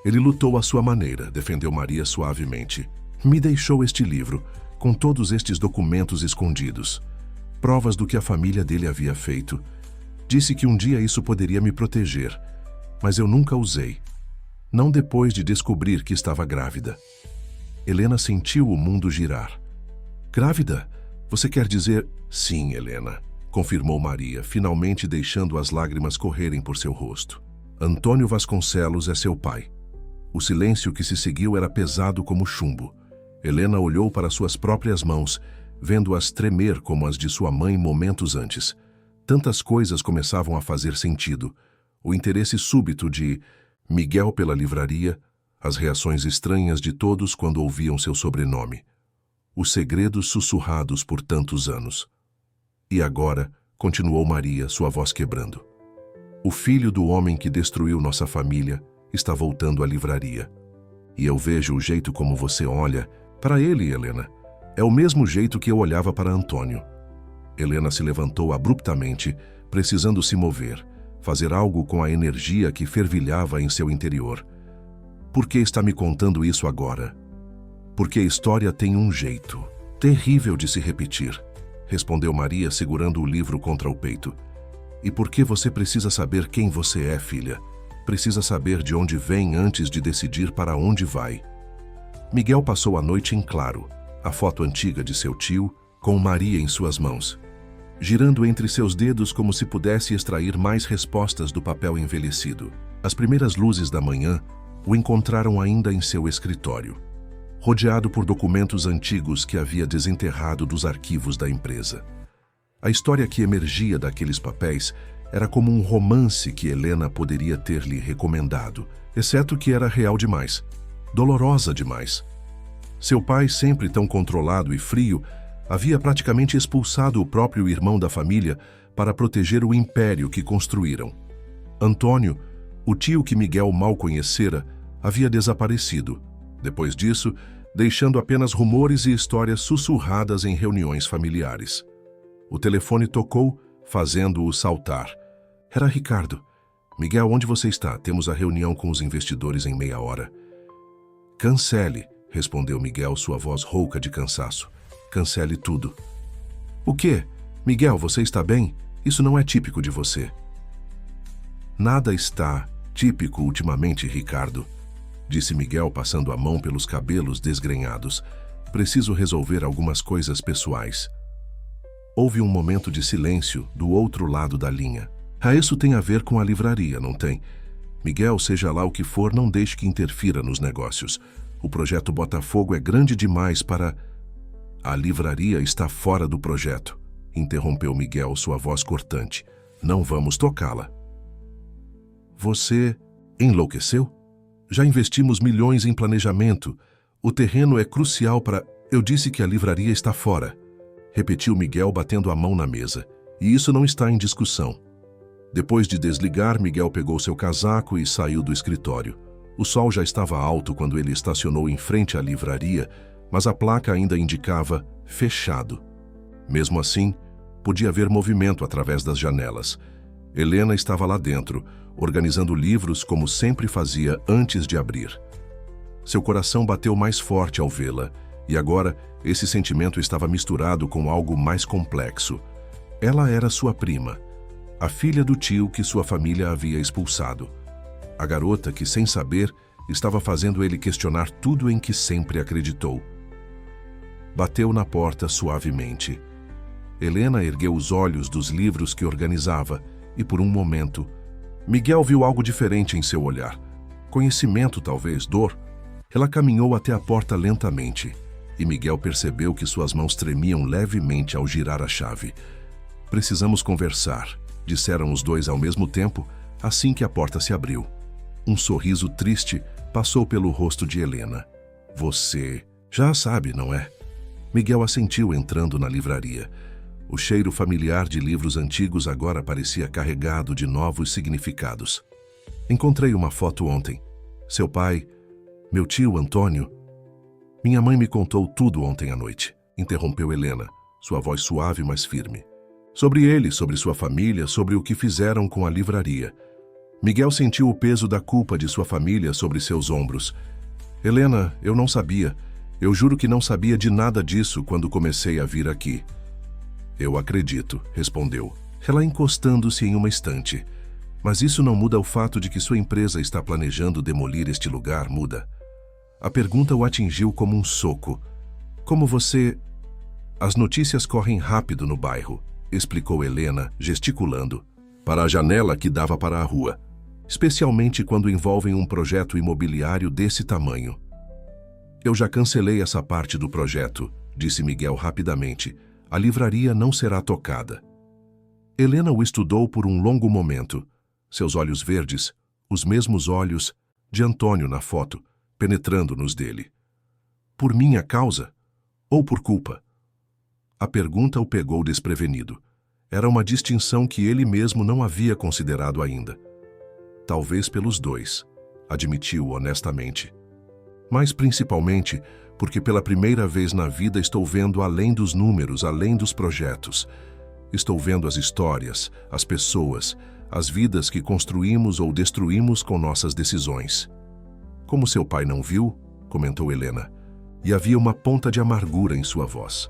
Ele lutou à sua maneira, defendeu Maria suavemente. Me deixou este livro, com todos estes documentos escondidos. Provas do que a família dele havia feito. Disse que um dia isso poderia me proteger, mas eu nunca usei. Não depois de descobrir que estava grávida. Helena sentiu o mundo girar. Grávida? Você quer dizer... Sim, Helena, confirmou Maria, finalmente deixando as lágrimas correrem por seu rosto. Antônio Vasconcelos é seu pai. O silêncio que se seguiu era pesado como chumbo. Helena olhou para suas próprias mãos, vendo-as tremer como as de sua mãe momentos antes. Tantas coisas começavam a fazer sentido. O interesse súbito de Miguel pela livraria, as reações estranhas de todos quando ouviam seu sobrenome. Os segredos sussurrados por tantos anos. E agora, continuou Maria, sua voz quebrando, o filho do homem que destruiu nossa família está voltando à livraria. E eu vejo o jeito como você olha para ele, Helena. É o mesmo jeito que eu olhava para Antônio. Helena se levantou abruptamente, precisando se mover, fazer algo com a energia que fervilhava em seu interior. Por que está me contando isso agora? Porque a história tem um jeito terrível de se repetir, respondeu Maria, segurando o livro contra o peito. E por que você precisa saber quem você é, filha? Precisa saber de onde vem antes de decidir para onde vai. Miguel passou a noite em claro, a foto antiga de seu tio, com Maria em suas mãos, girando entre seus dedos como se pudesse extrair mais respostas do papel envelhecido. As primeiras luzes da manhã o encontraram ainda em seu escritório, rodeado por documentos antigos que havia desenterrado dos arquivos da empresa. A história que emergia daqueles papéis era como um romance que Helena poderia ter-lhe recomendado, exceto que era real demais, dolorosa demais. Seu pai, sempre tão controlado e frio, havia praticamente expulsado o próprio irmão da família para proteger o império que construíram. Antônio, o tio que Miguel mal conhecera, havia desaparecido. Depois disso, deixando apenas rumores e histórias sussurradas em reuniões familiares. O telefone tocou, fazendo-o saltar. Era Ricardo. Miguel, onde você está? Temos a reunião com os investidores em meia hora. Cancele, respondeu Miguel, sua voz rouca de cansaço. Cancele tudo. O quê? Miguel, você está bem? Isso não é típico de você. Nada está típico ultimamente, Ricardo, disse Miguel, passando a mão pelos cabelos desgrenhados. Preciso resolver algumas coisas pessoais. Houve um momento de silêncio do outro lado da linha. Isso tem a ver com a livraria, não tem? Miguel, seja lá o que for, não deixe que interfira nos negócios. O projeto Botafogo é grande demais para... A livraria está fora do projeto, interrompeu Miguel, sua voz cortante. Não vamos tocá-la. Você enlouqueceu? Já investimos milhões em planejamento. O terreno é crucial para... Eu disse que a livraria está fora, repetiu Miguel, batendo a mão na mesa. E isso não está em discussão. Depois de desligar, Miguel pegou seu casaco e saiu do escritório. O sol já estava alto quando ele estacionou em frente à livraria, mas a placa ainda indicava fechado. Mesmo assim, podia ver movimento através das janelas. Helena estava lá dentro, organizando livros como sempre fazia antes de abrir. Seu coração bateu mais forte ao vê-la, e agora esse sentimento estava misturado com algo mais complexo. Ela era sua prima, a filha do tio que sua família havia expulsado. A garota que, sem saber, estava fazendo ele questionar tudo em que sempre acreditou. Bateu na porta suavemente. Helena ergueu os olhos dos livros que organizava e, por um momento, Miguel viu algo diferente em seu olhar. Conhecimento, talvez, dor. Ela caminhou até a porta lentamente e Miguel percebeu que suas mãos tremiam levemente ao girar a chave. Precisamos conversar, disseram os dois ao mesmo tempo, assim que a porta se abriu. Um sorriso triste passou pelo rosto de Helena. Você já sabe, não é? Miguel assentiu, entrando na livraria. O cheiro familiar de livros antigos agora parecia carregado de novos significados. Encontrei uma foto ontem. Seu pai, meu tio Antônio. Minha mãe me contou tudo ontem à noite, interrompeu Helena, sua voz suave, mas firme. Sobre ele, sobre sua família, sobre o que fizeram com a livraria. Miguel sentiu o peso da culpa de sua família sobre seus ombros. Helena, eu não sabia. Eu juro que não sabia de nada disso quando comecei a vir aqui. Eu acredito, respondeu, ela encostando-se em uma estante. Mas isso não muda o fato de que sua empresa está planejando demolir este lugar, muda. A pergunta o atingiu como um soco. Como você... As notícias correm rápido no bairro, explicou Helena, gesticulando, para a janela que dava para a rua, especialmente quando envolvem um projeto imobiliário desse tamanho. Eu já cancelei essa parte do projeto, disse Miguel rapidamente. A livraria não será tocada. Helena o estudou por um longo momento. Seus olhos verdes, os mesmos olhos de Antônio na foto, penetrando nos dele. Por minha causa? Ou por culpa? A pergunta o pegou desprevenido. Era uma distinção que ele mesmo não havia considerado ainda. Talvez pelos dois, admitiu honestamente. Mas principalmente porque pela primeira vez na vida estou vendo além dos números, além dos projetos. Estou vendo as histórias, as pessoas, as vidas que construímos ou destruímos com nossas decisões. Como seu pai não viu, comentou Helena, e havia uma ponta de amargura em sua voz.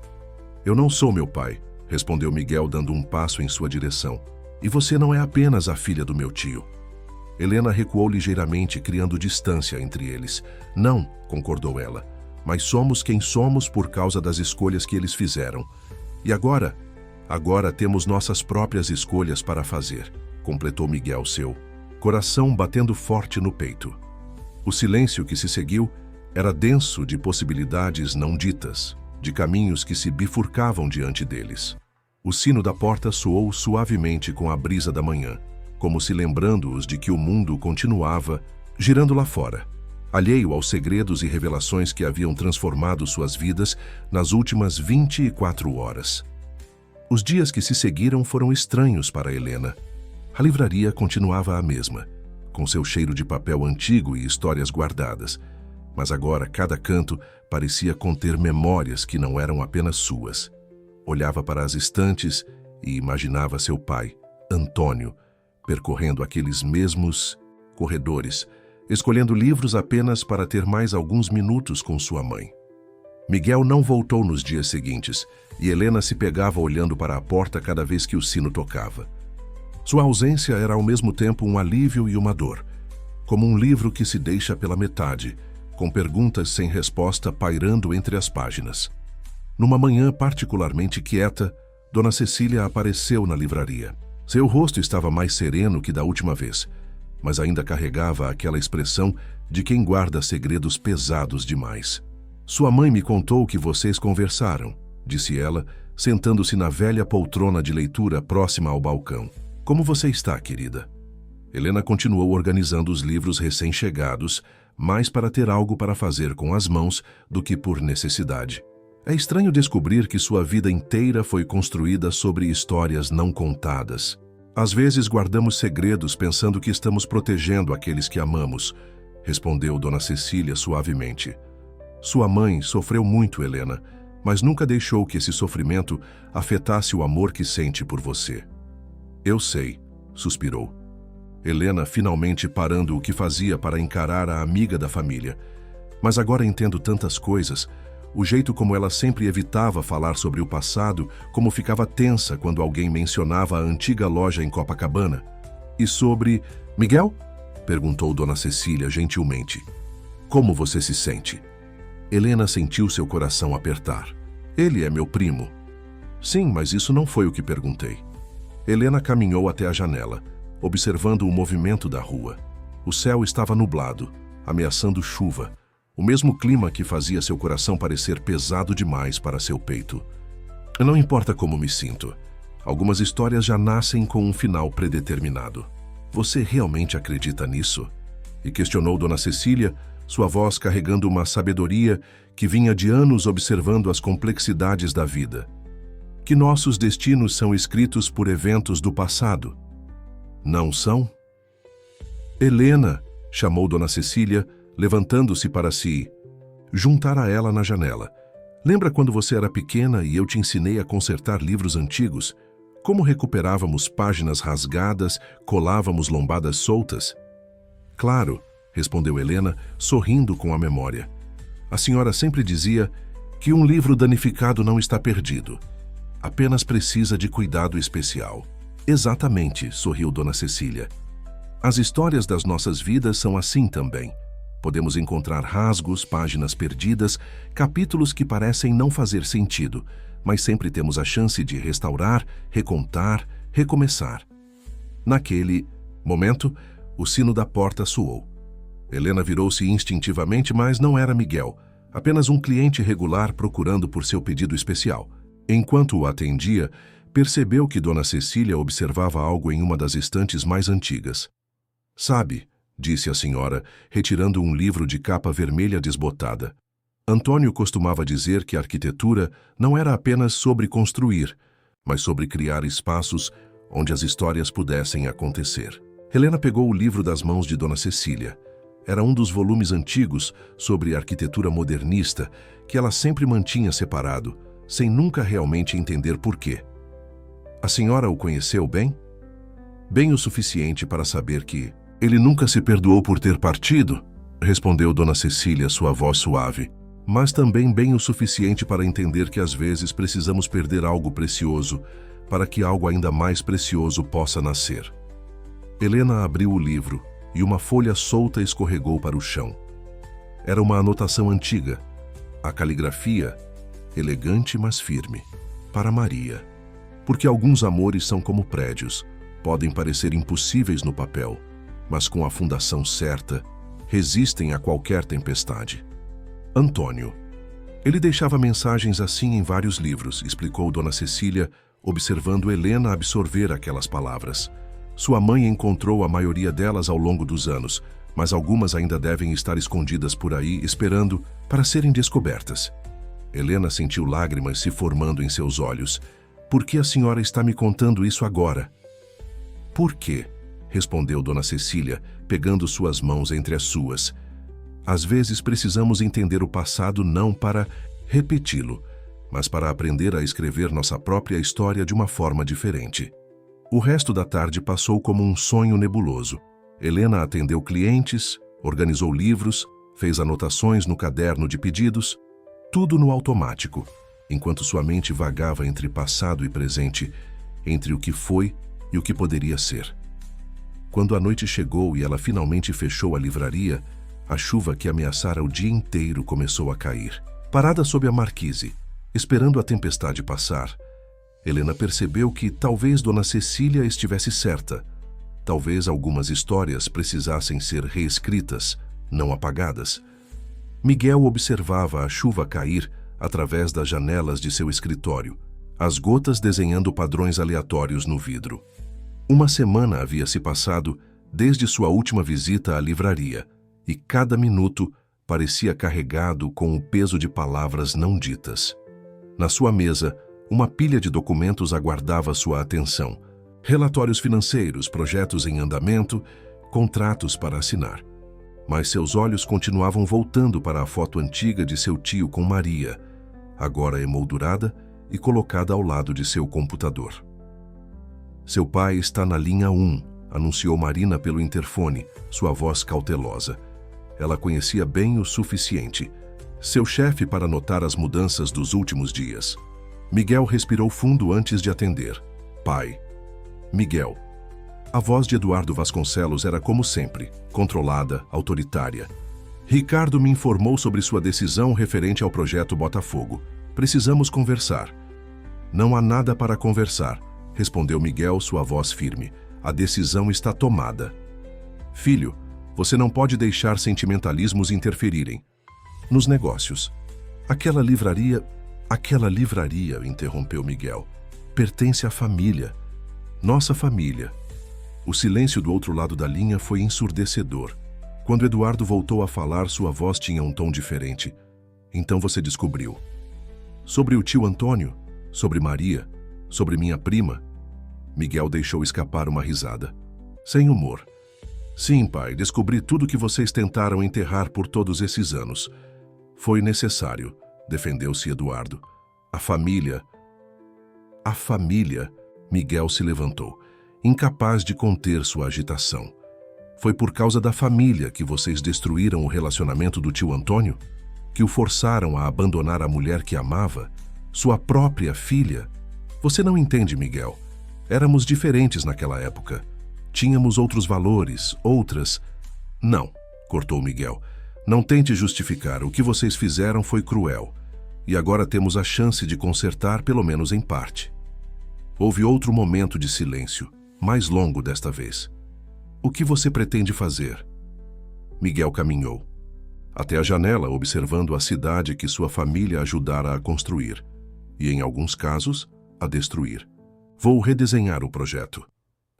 Eu não sou meu pai, respondeu Miguel dando um passo em sua direção. E você não é apenas a filha do meu tio. Helena recuou ligeiramente, criando distância entre eles. Não, concordou ela, mas somos quem somos por causa das escolhas que eles fizeram. E agora? Agora temos nossas próprias escolhas para fazer, completou Miguel, seu coração batendo forte no peito. O silêncio que se seguiu era denso de possibilidades não ditas, de caminhos que se bifurcavam diante deles. O sino da porta soou suavemente com a brisa da manhã, como se lembrando-os de que o mundo continuava girando lá fora, alheio aos segredos e revelações que haviam transformado suas vidas nas últimas 24 horas. Os dias que se seguiram foram estranhos para Helena. A livraria continuava a mesma, com seu cheiro de papel antigo e histórias guardadas, mas agora cada canto parecia conter memórias que não eram apenas suas. Olhava para as estantes e imaginava seu pai, Antônio, percorrendo aqueles mesmos corredores, escolhendo livros apenas para ter mais alguns minutos com sua mãe. Miguel não voltou nos dias seguintes, e Helena se pegava olhando para a porta cada vez que o sino tocava. Sua ausência era ao mesmo tempo um alívio e uma dor, como um livro que se deixa pela metade, com perguntas sem resposta pairando entre as páginas. Numa manhã particularmente quieta, Dona Cecília apareceu na livraria. Seu rosto estava mais sereno que da última vez, mas ainda carregava aquela expressão de quem guarda segredos pesados demais. Sua mãe me contou que vocês conversaram, disse ela, sentando-se na velha poltrona de leitura próxima ao balcão. Como você está, querida? Helena continuou organizando os livros recém-chegados, mais para ter algo para fazer com as mãos do que por necessidade. É estranho descobrir que sua vida inteira foi construída sobre histórias não contadas. Às vezes guardamos segredos pensando que estamos protegendo aqueles que amamos, respondeu Dona Cecília suavemente. Sua mãe sofreu muito, Helena, mas nunca deixou que esse sofrimento afetasse o amor que sente por você. Eu sei, suspirou. Helena finalmente parando o que fazia para encarar a amiga da família. Mas agora entendo tantas coisas. O jeito como ela sempre evitava falar sobre o passado, como ficava tensa quando alguém mencionava a antiga loja em Copacabana. E sobre... Miguel? Perguntou Dona Cecília gentilmente. Como você se sente? Helena sentiu seu coração apertar. Ele é meu primo. Sim, mas isso não foi o que perguntei. Helena caminhou até a janela, observando o movimento da rua. O céu estava nublado, ameaçando chuva, o mesmo clima que fazia seu coração parecer pesado demais para seu peito. Não importa como me sinto. Algumas histórias já nascem com um final predeterminado. Você realmente acredita nisso? E questionou Dona Cecília, sua voz carregando uma sabedoria que vinha de anos observando as complexidades da vida. Que nossos destinos são escritos por eventos do passado. Não são? Helena, chamou Dona Cecília, levantando-se para se juntar a ela na janela. Lembra quando você era pequena e eu te ensinei a consertar livros antigos? Como recuperávamos páginas rasgadas, colávamos lombadas soltas? Claro, respondeu Helena, sorrindo com a memória. A senhora sempre dizia que um livro danificado não está perdido. Apenas precisa de cuidado especial. Exatamente, sorriu Dona Cecília. As histórias das nossas vidas são assim também. Podemos encontrar rasgos, páginas perdidas, capítulos que parecem não fazer sentido, mas sempre temos a chance de restaurar, recontar, recomeçar. Naquele momento, o sino da porta soou. Helena virou-se instintivamente, mas não era Miguel, apenas um cliente regular procurando por seu pedido especial. Enquanto o atendia, percebeu que Dona Cecília observava algo em uma das estantes mais antigas. Sabe, disse a senhora, retirando um livro de capa vermelha desbotada. Antônio costumava dizer que a arquitetura não era apenas sobre construir, mas sobre criar espaços onde as histórias pudessem acontecer. Helena pegou o livro das mãos de Dona Cecília. Era um dos volumes antigos sobre arquitetura modernista que ela sempre mantinha separado, sem nunca realmente entender por quê. A senhora o conheceu bem? Bem o suficiente para saber que ele nunca se perdoou por ter partido, respondeu Dona Cecília, sua voz suave. Mas também bem o suficiente para entender que às vezes precisamos perder algo precioso para que algo ainda mais precioso possa nascer. Helena abriu o livro e uma folha solta escorregou para o chão. Era uma anotação antiga, a caligrafia, elegante mas firme, para Maria. Porque alguns amores são como prédios, podem parecer impossíveis no papel, mas com a fundação certa, resistem a qualquer tempestade. Antônio. Ele deixava mensagens assim em vários livros, explicou Dona Cecília, observando Helena absorver aquelas palavras. Sua mãe encontrou a maioria delas ao longo dos anos, mas algumas ainda devem estar escondidas por aí, esperando para serem descobertas. Helena sentiu lágrimas se formando em seus olhos. Por que a senhora está me contando isso agora? Por quê? Respondeu Dona Cecília, pegando suas mãos entre as suas. Às vezes precisamos entender o passado não para repeti-lo, mas para aprender a escrever nossa própria história de uma forma diferente. O resto da tarde passou como um sonho nebuloso. Helena atendeu clientes, organizou livros, fez anotações no caderno de pedidos, tudo no automático, enquanto sua mente vagava entre passado e presente, entre o que foi e o que poderia ser. Quando a noite chegou e ela finalmente fechou a livraria, a chuva que ameaçara o dia inteiro começou a cair. Parada sob a marquise, esperando a tempestade passar, Helena percebeu que talvez Dona Cecília estivesse certa. Talvez algumas histórias precisassem ser reescritas, não apagadas. Miguel observava a chuva cair através das janelas de seu escritório, as gotas desenhando padrões aleatórios no vidro. Uma semana havia se passado desde sua última visita à livraria, e cada minuto parecia carregado com o peso de palavras não ditas. Na sua mesa, uma pilha de documentos aguardava sua atenção. Relatórios financeiros, projetos em andamento, contratos para assinar. Mas seus olhos continuavam voltando para a foto antiga de seu tio com Maria, agora emoldurada e colocada ao lado de seu computador. Seu pai está na linha 1, anunciou Marina pelo interfone, sua voz cautelosa. Ela conhecia bem o suficiente. Seu chefe para notar as mudanças dos últimos dias. Miguel respirou fundo antes de atender. Pai. Miguel. A voz de Eduardo Vasconcelos era como sempre, controlada, autoritária. Ricardo me informou sobre sua decisão referente ao projeto Botafogo. Precisamos conversar. Não há nada para conversar, respondeu Miguel, sua voz firme. A decisão está tomada. Filho, você não pode deixar sentimentalismos interferirem nos negócios. Aquela livraria, interrompeu Miguel, pertence à família. Nossa família. O silêncio do outro lado da linha foi ensurdecedor. Quando Eduardo voltou a falar, sua voz tinha um tom diferente. Então você descobriu. Sobre o tio Antônio, sobre Maria, sobre minha prima. Miguel deixou escapar uma risada. Sem humor. Sim, pai, descobri tudo que vocês tentaram enterrar por todos esses anos. Foi necessário, defendeu-se Eduardo. A família, Miguel se levantou, incapaz de conter sua agitação. Foi por causa da família que vocês destruíram o relacionamento do tio Antônio? Que o forçaram a abandonar a mulher que amava? Sua própria filha? Você não entende, Miguel. Éramos diferentes naquela época. Tínhamos outros valores, outras... Não, cortou Miguel. Não tente justificar. O que vocês fizeram foi cruel. E agora temos a chance de consertar, pelo menos em parte. Houve outro momento de silêncio, mais longo desta vez. O que você pretende fazer? Miguel caminhou até a janela, observando a cidade que sua família ajudara a construir e, em alguns casos, a destruir. Vou redesenhar o projeto.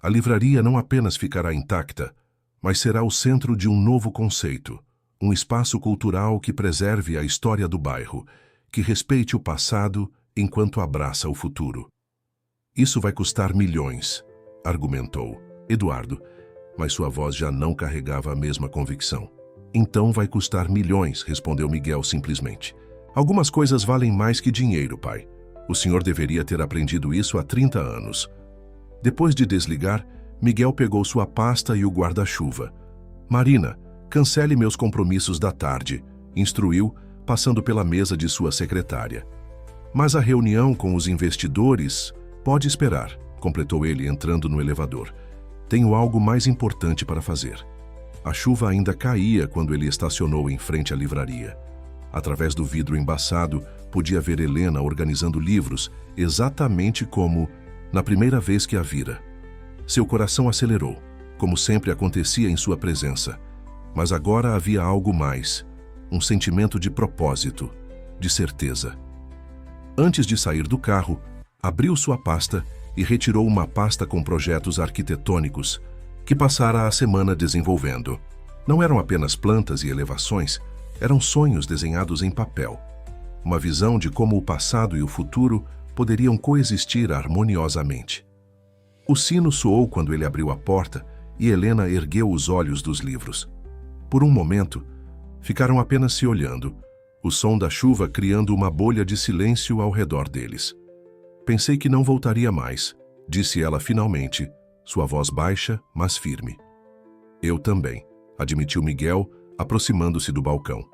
A livraria não apenas ficará intacta, mas será o centro de um novo conceito, um espaço cultural que preserve a história do bairro, que respeite o passado enquanto abraça o futuro. Isso vai custar milhões, argumentou Eduardo, mas sua voz já não carregava a mesma convicção. Então vai custar milhões, respondeu Miguel simplesmente. Algumas coisas valem mais que dinheiro, pai. O senhor deveria ter aprendido isso há 30 anos. Depois de desligar, Miguel pegou sua pasta e o guarda-chuva. Marina, cancele meus compromissos da tarde, instruiu, passando pela mesa de sua secretária. Mas a reunião com os investidores pode esperar, completou ele entrando no elevador. Tenho algo mais importante para fazer. A chuva ainda caía quando ele estacionou em frente à livraria. Através do vidro embaçado, podia ver Helena organizando livros, exatamente como na primeira vez que a vira. Seu coração acelerou, como sempre acontecia em sua presença. Mas agora havia algo mais, um sentimento de propósito, de certeza. Antes de sair do carro, abriu sua pasta e retirou uma pasta com projetos arquitetônicos que passara a semana desenvolvendo. Não eram apenas plantas e elevações, eram sonhos desenhados em papel. Uma visão de como o passado e o futuro poderiam coexistir harmoniosamente. O sino soou quando ele abriu a porta e Helena ergueu os olhos dos livros. Por um momento, ficaram apenas se olhando, o som da chuva criando uma bolha de silêncio ao redor deles. Pensei que não voltaria mais, disse ela finalmente, sua voz baixa, mas firme. Eu também, admitiu Miguel, aproximando-se do balcão.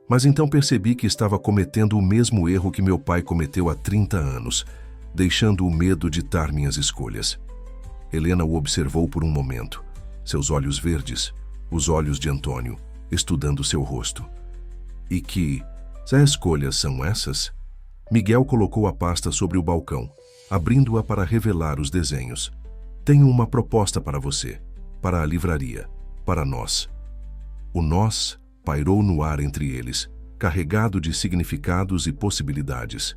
Mas então percebi que estava cometendo o mesmo erro que meu pai cometeu há 30 anos, deixando o medo ditar minhas escolhas. Helena o observou por um momento, seus olhos verdes, os olhos de Antônio, estudando seu rosto. E que, se as escolhas são essas? Miguel colocou a pasta sobre o balcão, abrindo-a para revelar os desenhos. Tenho uma proposta para você, para a livraria, para nós. O nós pairou no ar entre eles, carregado de significados e possibilidades.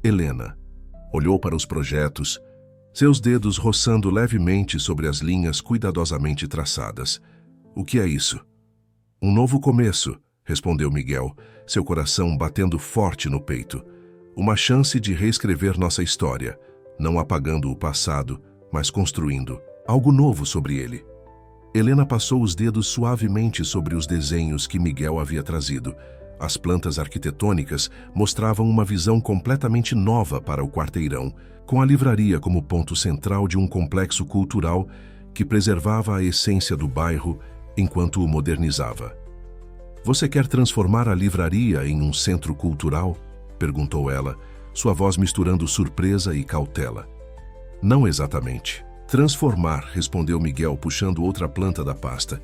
Helena olhou para os projetos, seus dedos roçando levemente sobre as linhas cuidadosamente traçadas. O que é isso? Um novo começo, respondeu Miguel, seu coração batendo forte no peito. Uma chance de reescrever nossa história, não apagando o passado, mas construindo algo novo sobre ele. Helena passou os dedos suavemente sobre os desenhos que Miguel havia trazido. As plantas arquitetônicas mostravam uma visão completamente nova para o quarteirão, com a livraria como ponto central de um complexo cultural que preservava a essência do bairro enquanto o modernizava. Você quer transformar a livraria em um centro cultural? Perguntou ela, sua voz misturando surpresa e cautela. Não exatamente. Transformar, respondeu Miguel, puxando outra planta da pasta.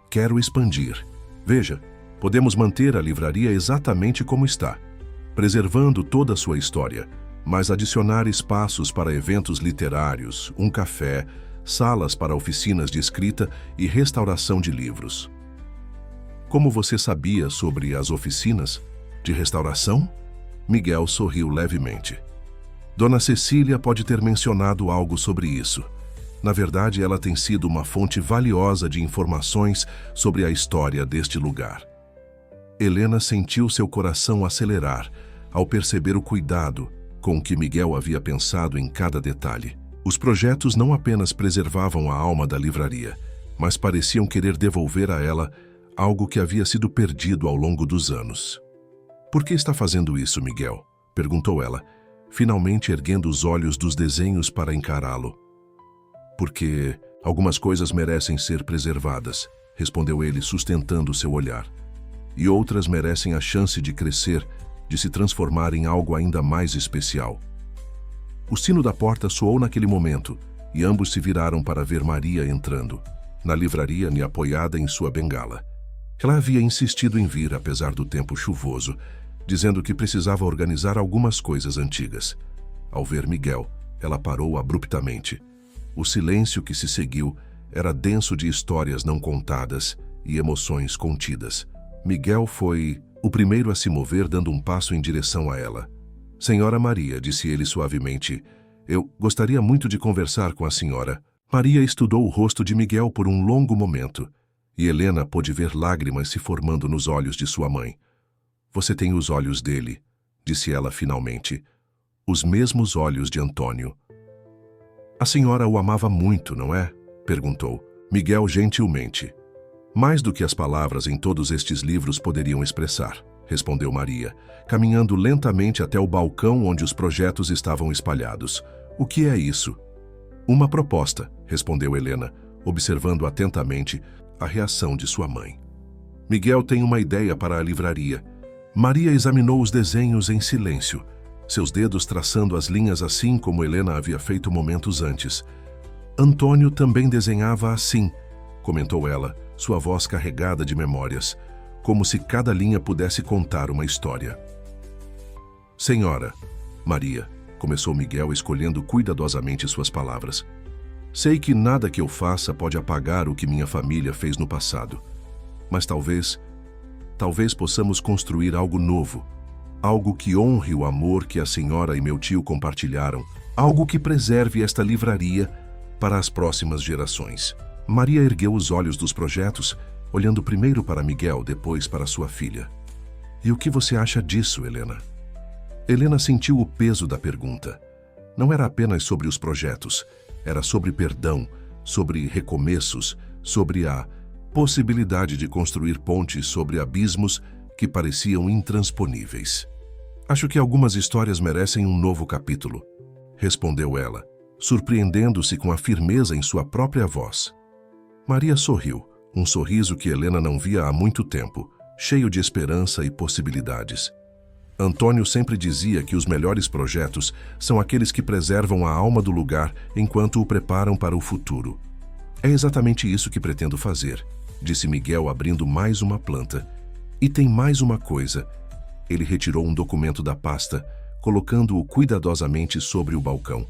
Quero expandir. Veja, podemos manter a livraria exatamente como está, preservando toda a sua história, mas adicionar espaços para eventos literários, um café, salas para oficinas de escrita e restauração de livros. Como você sabia sobre as oficinas de restauração? Miguel sorriu levemente. Dona Cecília pode ter mencionado algo sobre isso. Na verdade, ela tem sido uma fonte valiosa de informações sobre a história deste lugar. Helena sentiu seu coração acelerar ao perceber o cuidado com que Miguel havia pensado em cada detalhe. Os projetos não apenas preservavam a alma da livraria, mas pareciam querer devolver a ela algo que havia sido perdido ao longo dos anos. Por que está fazendo isso, Miguel? Perguntou ela, finalmente erguendo os olhos dos desenhos para encará-lo. Porque algumas coisas merecem ser preservadas, respondeu ele, sustentando seu olhar. E outras merecem a chance de crescer, de se transformar em algo ainda mais especial. O sino da porta soou naquele momento, e ambos se viraram para ver Maria entrando, na livraria apoiada em sua bengala. Ela havia insistido em vir, apesar do tempo chuvoso, dizendo que precisava organizar algumas coisas antigas. Ao ver Miguel, ela parou abruptamente. O silêncio que se seguiu era denso de histórias não contadas e emoções contidas. Miguel foi o primeiro a se mover, dando um passo em direção a ela. Senhora Maria, disse ele suavemente, eu gostaria muito de conversar com a senhora. Maria estudou o rosto de Miguel por um longo momento, e Helena pôde ver lágrimas se formando nos olhos de sua mãe. Você tem os olhos dele, disse ela finalmente. Os mesmos olhos de Antônio. A senhora o amava muito, não é? Perguntou Miguel gentilmente. Mais do que as palavras em todos estes livros poderiam expressar, respondeu Maria, caminhando lentamente até o balcão onde os projetos estavam espalhados. O que é isso? Uma proposta, respondeu Helena, observando atentamente a reação de sua mãe. Miguel tem uma ideia para a livraria. Maria examinou os desenhos em silêncio, seus dedos traçando as linhas assim como Helena havia feito momentos antes. Antônio também desenhava assim, comentou ela, sua voz carregada de memórias, como se cada linha pudesse contar uma história. Senhora, Maria, começou Miguel escolhendo cuidadosamente suas palavras. Sei que nada que eu faça pode apagar o que minha família fez no passado. Mas talvez possamos construir algo novo. Algo que honre o amor que a senhora e meu tio compartilharam. Algo que preserve esta livraria para as próximas gerações. Maria ergueu os olhos dos projetos, olhando primeiro para Miguel, depois para sua filha. E o que você acha disso, Helena? Helena sentiu o peso da pergunta. Não era apenas sobre os projetos, era sobre perdão, sobre recomeços, sobre a possibilidade de construir pontes sobre abismos que pareciam intransponíveis. Acho que algumas histórias merecem um novo capítulo, respondeu ela, surpreendendo-se com a firmeza em sua própria voz. Maria sorriu, um sorriso que Helena não via há muito tempo, cheio de esperança e possibilidades. Antônio sempre dizia que os melhores projetos são aqueles que preservam a alma do lugar enquanto o preparam para o futuro. É exatamente isso que pretendo fazer, disse Miguel abrindo mais uma planta. E tem mais uma coisa. Ele retirou um documento da pasta, colocando-o cuidadosamente sobre o balcão.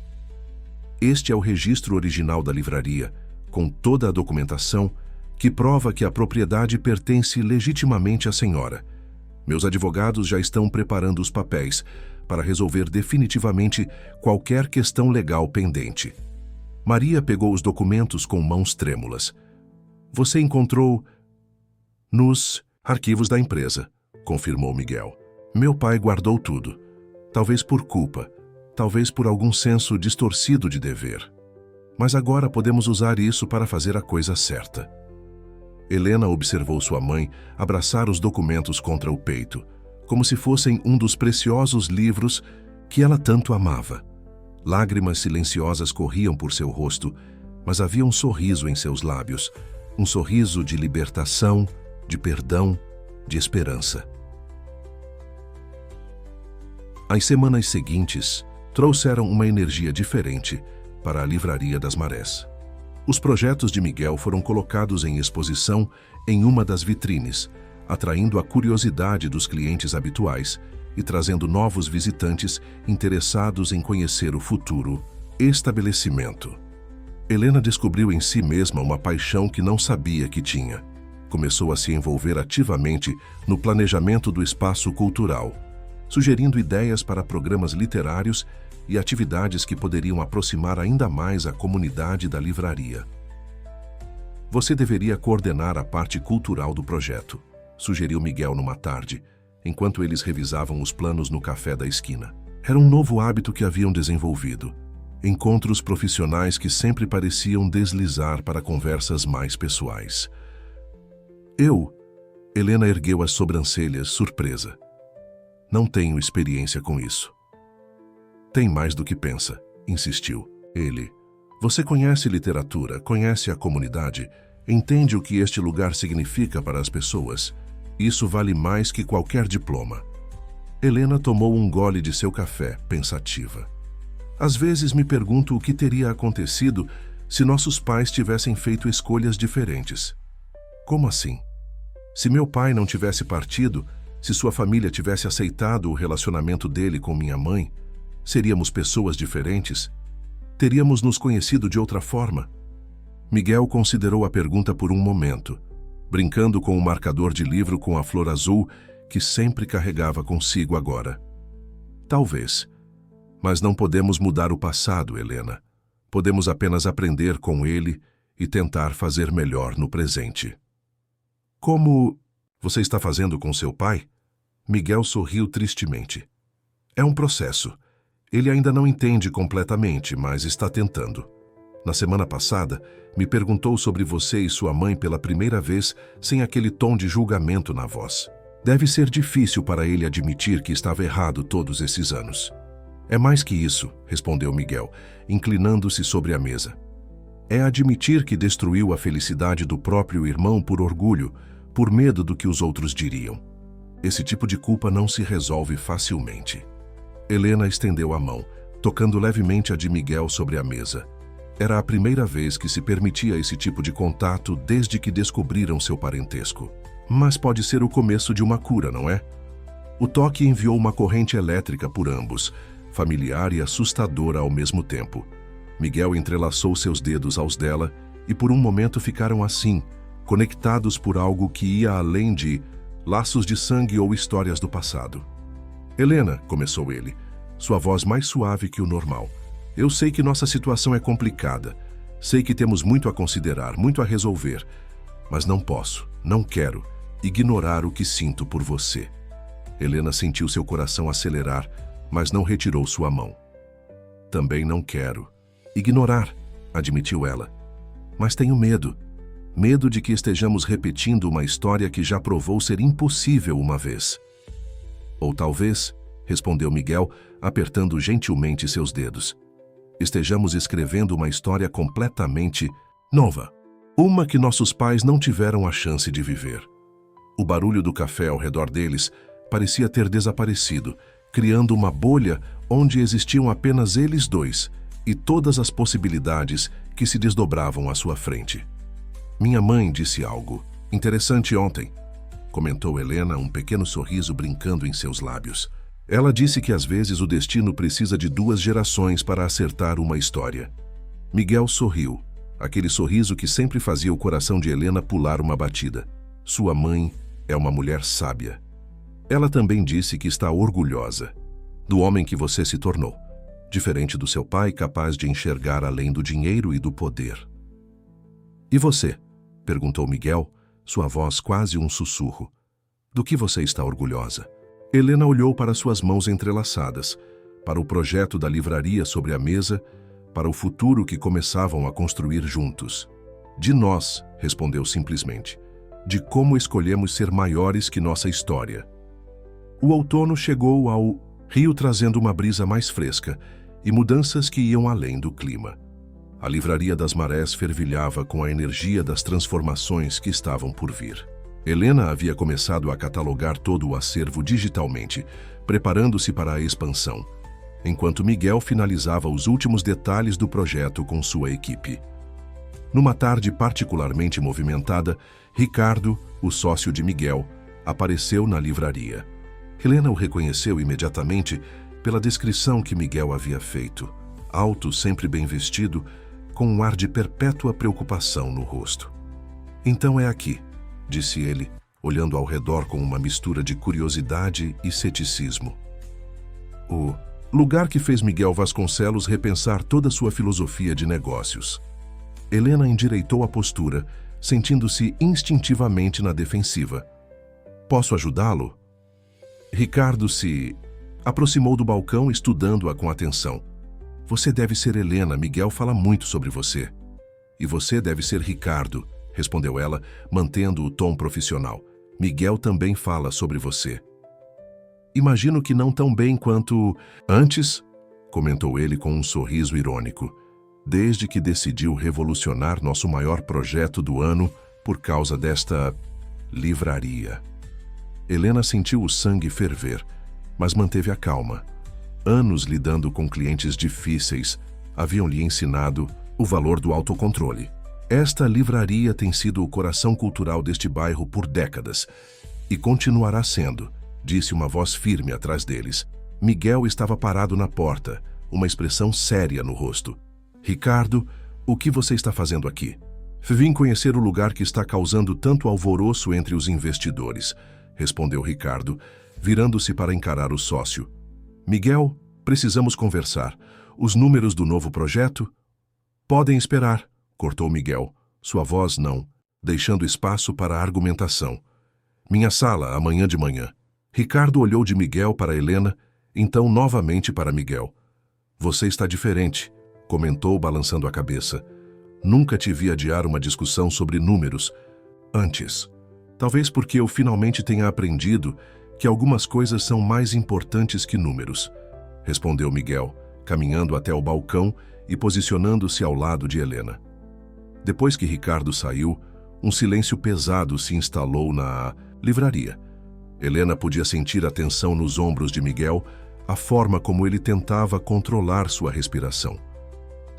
Este é o registro original da livraria, com toda a documentação que prova que a propriedade pertence legitimamente à senhora. Meus advogados já estão preparando os papéis para resolver definitivamente qualquer questão legal pendente. Maria pegou os documentos com mãos trêmulas. Você encontrou nos arquivos da empresa, confirmou Miguel. Meu pai guardou tudo. Talvez por culpa, talvez por algum senso distorcido de dever. Mas agora podemos usar isso para fazer a coisa certa. Helena observou sua mãe abraçar os documentos contra o peito, como se fossem um dos preciosos livros que ela tanto amava. Lágrimas silenciosas corriam por seu rosto, mas havia um sorriso em seus lábios, um sorriso de libertação, de perdão, de esperança. As semanas seguintes trouxeram uma energia diferente para a Livraria das Marés. Os projetos de Miguel foram colocados em exposição em uma das vitrines, atraindo a curiosidade dos clientes habituais e trazendo novos visitantes interessados em conhecer o futuro estabelecimento. Helena descobriu em si mesma uma paixão que não sabia que tinha. Começou a se envolver ativamente no planejamento do espaço cultural, sugerindo ideias para programas literários e atividades que poderiam aproximar ainda mais a comunidade da livraria. Você deveria coordenar a parte cultural do projeto, sugeriu Miguel numa tarde, enquanto eles revisavam os planos no café da esquina. Era um novo hábito que haviam desenvolvido. Encontros profissionais que sempre pareciam deslizar para conversas mais pessoais. Helena ergueu as sobrancelhas, surpresa. Não tenho experiência com isso. Tem mais do que pensa, insistiu ele. Você conhece literatura, conhece a comunidade, entende o que este lugar significa para as pessoas. Isso vale mais que qualquer diploma. Helena tomou um gole de seu café, pensativa. Às vezes me pergunto o que teria acontecido se nossos pais tivessem feito escolhas diferentes. Como assim? Se meu pai não tivesse partido, se sua família tivesse aceitado o relacionamento dele com minha mãe, seríamos pessoas diferentes? Teríamos nos conhecido de outra forma? Miguel considerou a pergunta por um momento, brincando com o marcador de livro com a flor azul que sempre carregava consigo agora. Talvez. Mas não podemos mudar o passado, Helena. Podemos apenas aprender com ele e tentar fazer melhor no presente. Como você está fazendo com seu pai? Miguel sorriu tristemente. É um processo. Ele ainda não entende completamente, mas está tentando. Na semana passada, me perguntou sobre você e sua mãe pela primeira vez sem aquele tom de julgamento na voz. Deve ser difícil para ele admitir que estava errado todos esses anos. É mais que isso, respondeu Miguel, inclinando-se sobre a mesa. É admitir que destruiu a felicidade do próprio irmão por orgulho, por medo do que os outros diriam. Esse tipo de culpa não se resolve facilmente. Helena estendeu a mão, tocando levemente a de Miguel sobre a mesa. Era a primeira vez que se permitia esse tipo de contato desde que descobriram seu parentesco. Mas pode ser o começo de uma cura, não é? O toque enviou uma corrente elétrica por ambos, familiar e assustadora ao mesmo tempo. Miguel entrelaçou seus dedos aos dela e por um momento ficaram assim, conectados por algo que ia além de laços de sangue ou histórias do passado. Helena, começou ele, sua voz mais suave que o normal. Eu sei que nossa situação é complicada. Sei que temos muito a considerar, muito a resolver. Mas não posso, não quero, ignorar o que sinto por você. Helena sentiu seu coração acelerar, mas não retirou sua mão. Também não quero. Ignorar, admitiu ela. Mas tenho medo. Medo de que estejamos repetindo uma história que já provou ser impossível uma vez. Ou talvez, respondeu Miguel, apertando gentilmente seus dedos, estejamos escrevendo uma história completamente nova. Uma que nossos pais não tiveram a chance de viver. O barulho do café ao redor deles parecia ter desaparecido, criando uma bolha onde existiam apenas eles dois e todas as possibilidades que se desdobravam à sua frente. Minha mãe disse algo interessante ontem, comentou Helena, um pequeno sorriso brincando em seus lábios. Ela disse que às vezes o destino precisa de 2 gerações para acertar uma história. Miguel sorriu, aquele sorriso que sempre fazia o coração de Helena pular uma batida. Sua mãe é uma mulher sábia. Ela também disse que está orgulhosa do homem que você se tornou, diferente do seu pai, capaz de enxergar além do dinheiro e do poder. E você? Perguntou Miguel, sua voz quase um sussurro. Do que você está orgulhosa? Helena olhou para suas mãos entrelaçadas, para o projeto da livraria sobre a mesa, para o futuro que começavam a construir juntos. De nós, respondeu simplesmente, de como escolhemos ser maiores que nossa história. O outono chegou ao rio trazendo uma brisa mais fresca e mudanças que iam além do clima. A livraria das marés fervilhava com a energia das transformações que estavam por vir. Helena havia começado a catalogar todo o acervo digitalmente, preparando-se para a expansão, enquanto Miguel finalizava os últimos detalhes do projeto com sua equipe. Numa tarde particularmente movimentada, Ricardo, o sócio de Miguel, apareceu na livraria. Helena o reconheceu imediatamente pela descrição que Miguel havia feito, alto, sempre bem vestido, com um ar de perpétua preocupação no rosto. Então é aqui, disse ele, olhando ao redor com uma mistura de curiosidade e ceticismo. O lugar que fez Miguel Vasconcelos repensar toda sua filosofia de negócios. Helena endireitou a postura, sentindo-se instintivamente na defensiva. Posso ajudá-lo? Ricardo se aproximou do balcão, estudando-a com atenção. Você deve ser Helena, Miguel fala muito sobre você. E você deve ser Ricardo, respondeu ela, mantendo o tom profissional. Miguel também fala sobre você. Imagino que não tão bem quanto antes, comentou ele com um sorriso irônico, desde que decidiu revolucionar nosso maior projeto do ano por causa desta livraria. Helena sentiu o sangue ferver, mas manteve a calma. Anos lidando com clientes difíceis haviam lhe ensinado o valor do autocontrole. Esta livraria tem sido o coração cultural deste bairro por décadas e continuará sendo, disse uma voz firme atrás deles. Miguel estava parado na porta, uma expressão séria no rosto. Ricardo, o que você está fazendo aqui? Vim conhecer o lugar que está causando tanto alvoroço entre os investidores, respondeu Ricardo, virando-se para encarar o sócio. Miguel, precisamos conversar. Os números do novo projeto? Podem esperar, cortou Miguel, sua voz não, deixando espaço para a argumentação. Minha sala, amanhã de manhã. Ricardo olhou de Miguel para Helena, então novamente para Miguel. Você está diferente, comentou balançando a cabeça. Nunca te vi adiar uma discussão sobre números antes. Talvez porque eu finalmente tenha aprendido que algumas coisas são mais importantes que números, respondeu Miguel, caminhando até o balcão e posicionando-se ao lado de Helena. Depois que Ricardo saiu, um silêncio pesado se instalou na livraria. Helena podia sentir a tensão nos ombros de Miguel, a forma como ele tentava controlar sua respiração.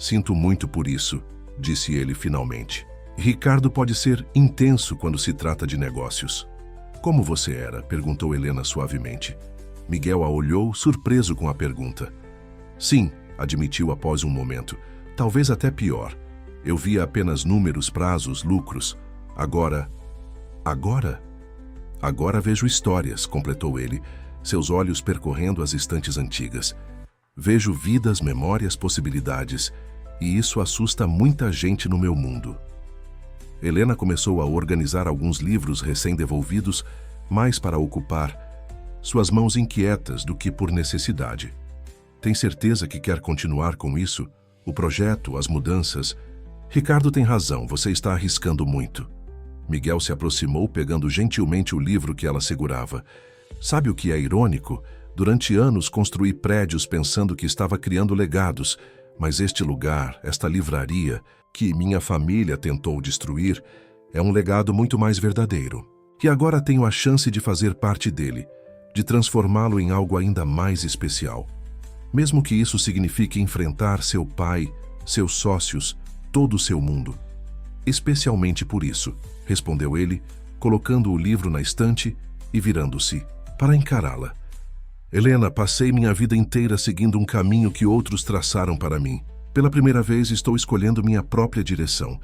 Sinto muito por isso, disse ele finalmente. Ricardo pode ser intenso quando se trata de negócios. Como você era? Perguntou Helena suavemente. Miguel a olhou, surpreso com a pergunta. Sim, admitiu após um momento. Talvez até pior. Eu via apenas números, prazos, lucros. Agora... Agora vejo histórias, completou ele, seus olhos percorrendo as estantes antigas. Vejo vidas, memórias, possibilidades, e isso assusta muita gente no meu mundo. Helena começou a organizar alguns livros recém-devolvidos, mais para ocupar suas mãos inquietas do que por necessidade. Tem certeza que quer continuar com isso? O projeto, as mudanças? Ricardo tem razão, você está arriscando muito. Miguel se aproximou, pegando gentilmente o livro que ela segurava. Sabe o que é irônico? Durante anos construí prédios pensando que estava criando legados, mas este lugar, esta livraria, que minha família tentou destruir, é um legado muito mais verdadeiro. E agora tenho a chance de fazer parte dele, de transformá-lo em algo ainda mais especial. Mesmo que isso signifique enfrentar seu pai, seus sócios, todo o seu mundo. Especialmente por isso, respondeu ele, colocando o livro na estante e virando-se para encará-la. Helena, passei minha vida inteira seguindo um caminho que outros traçaram para mim. Pela primeira vez estou escolhendo minha própria direção.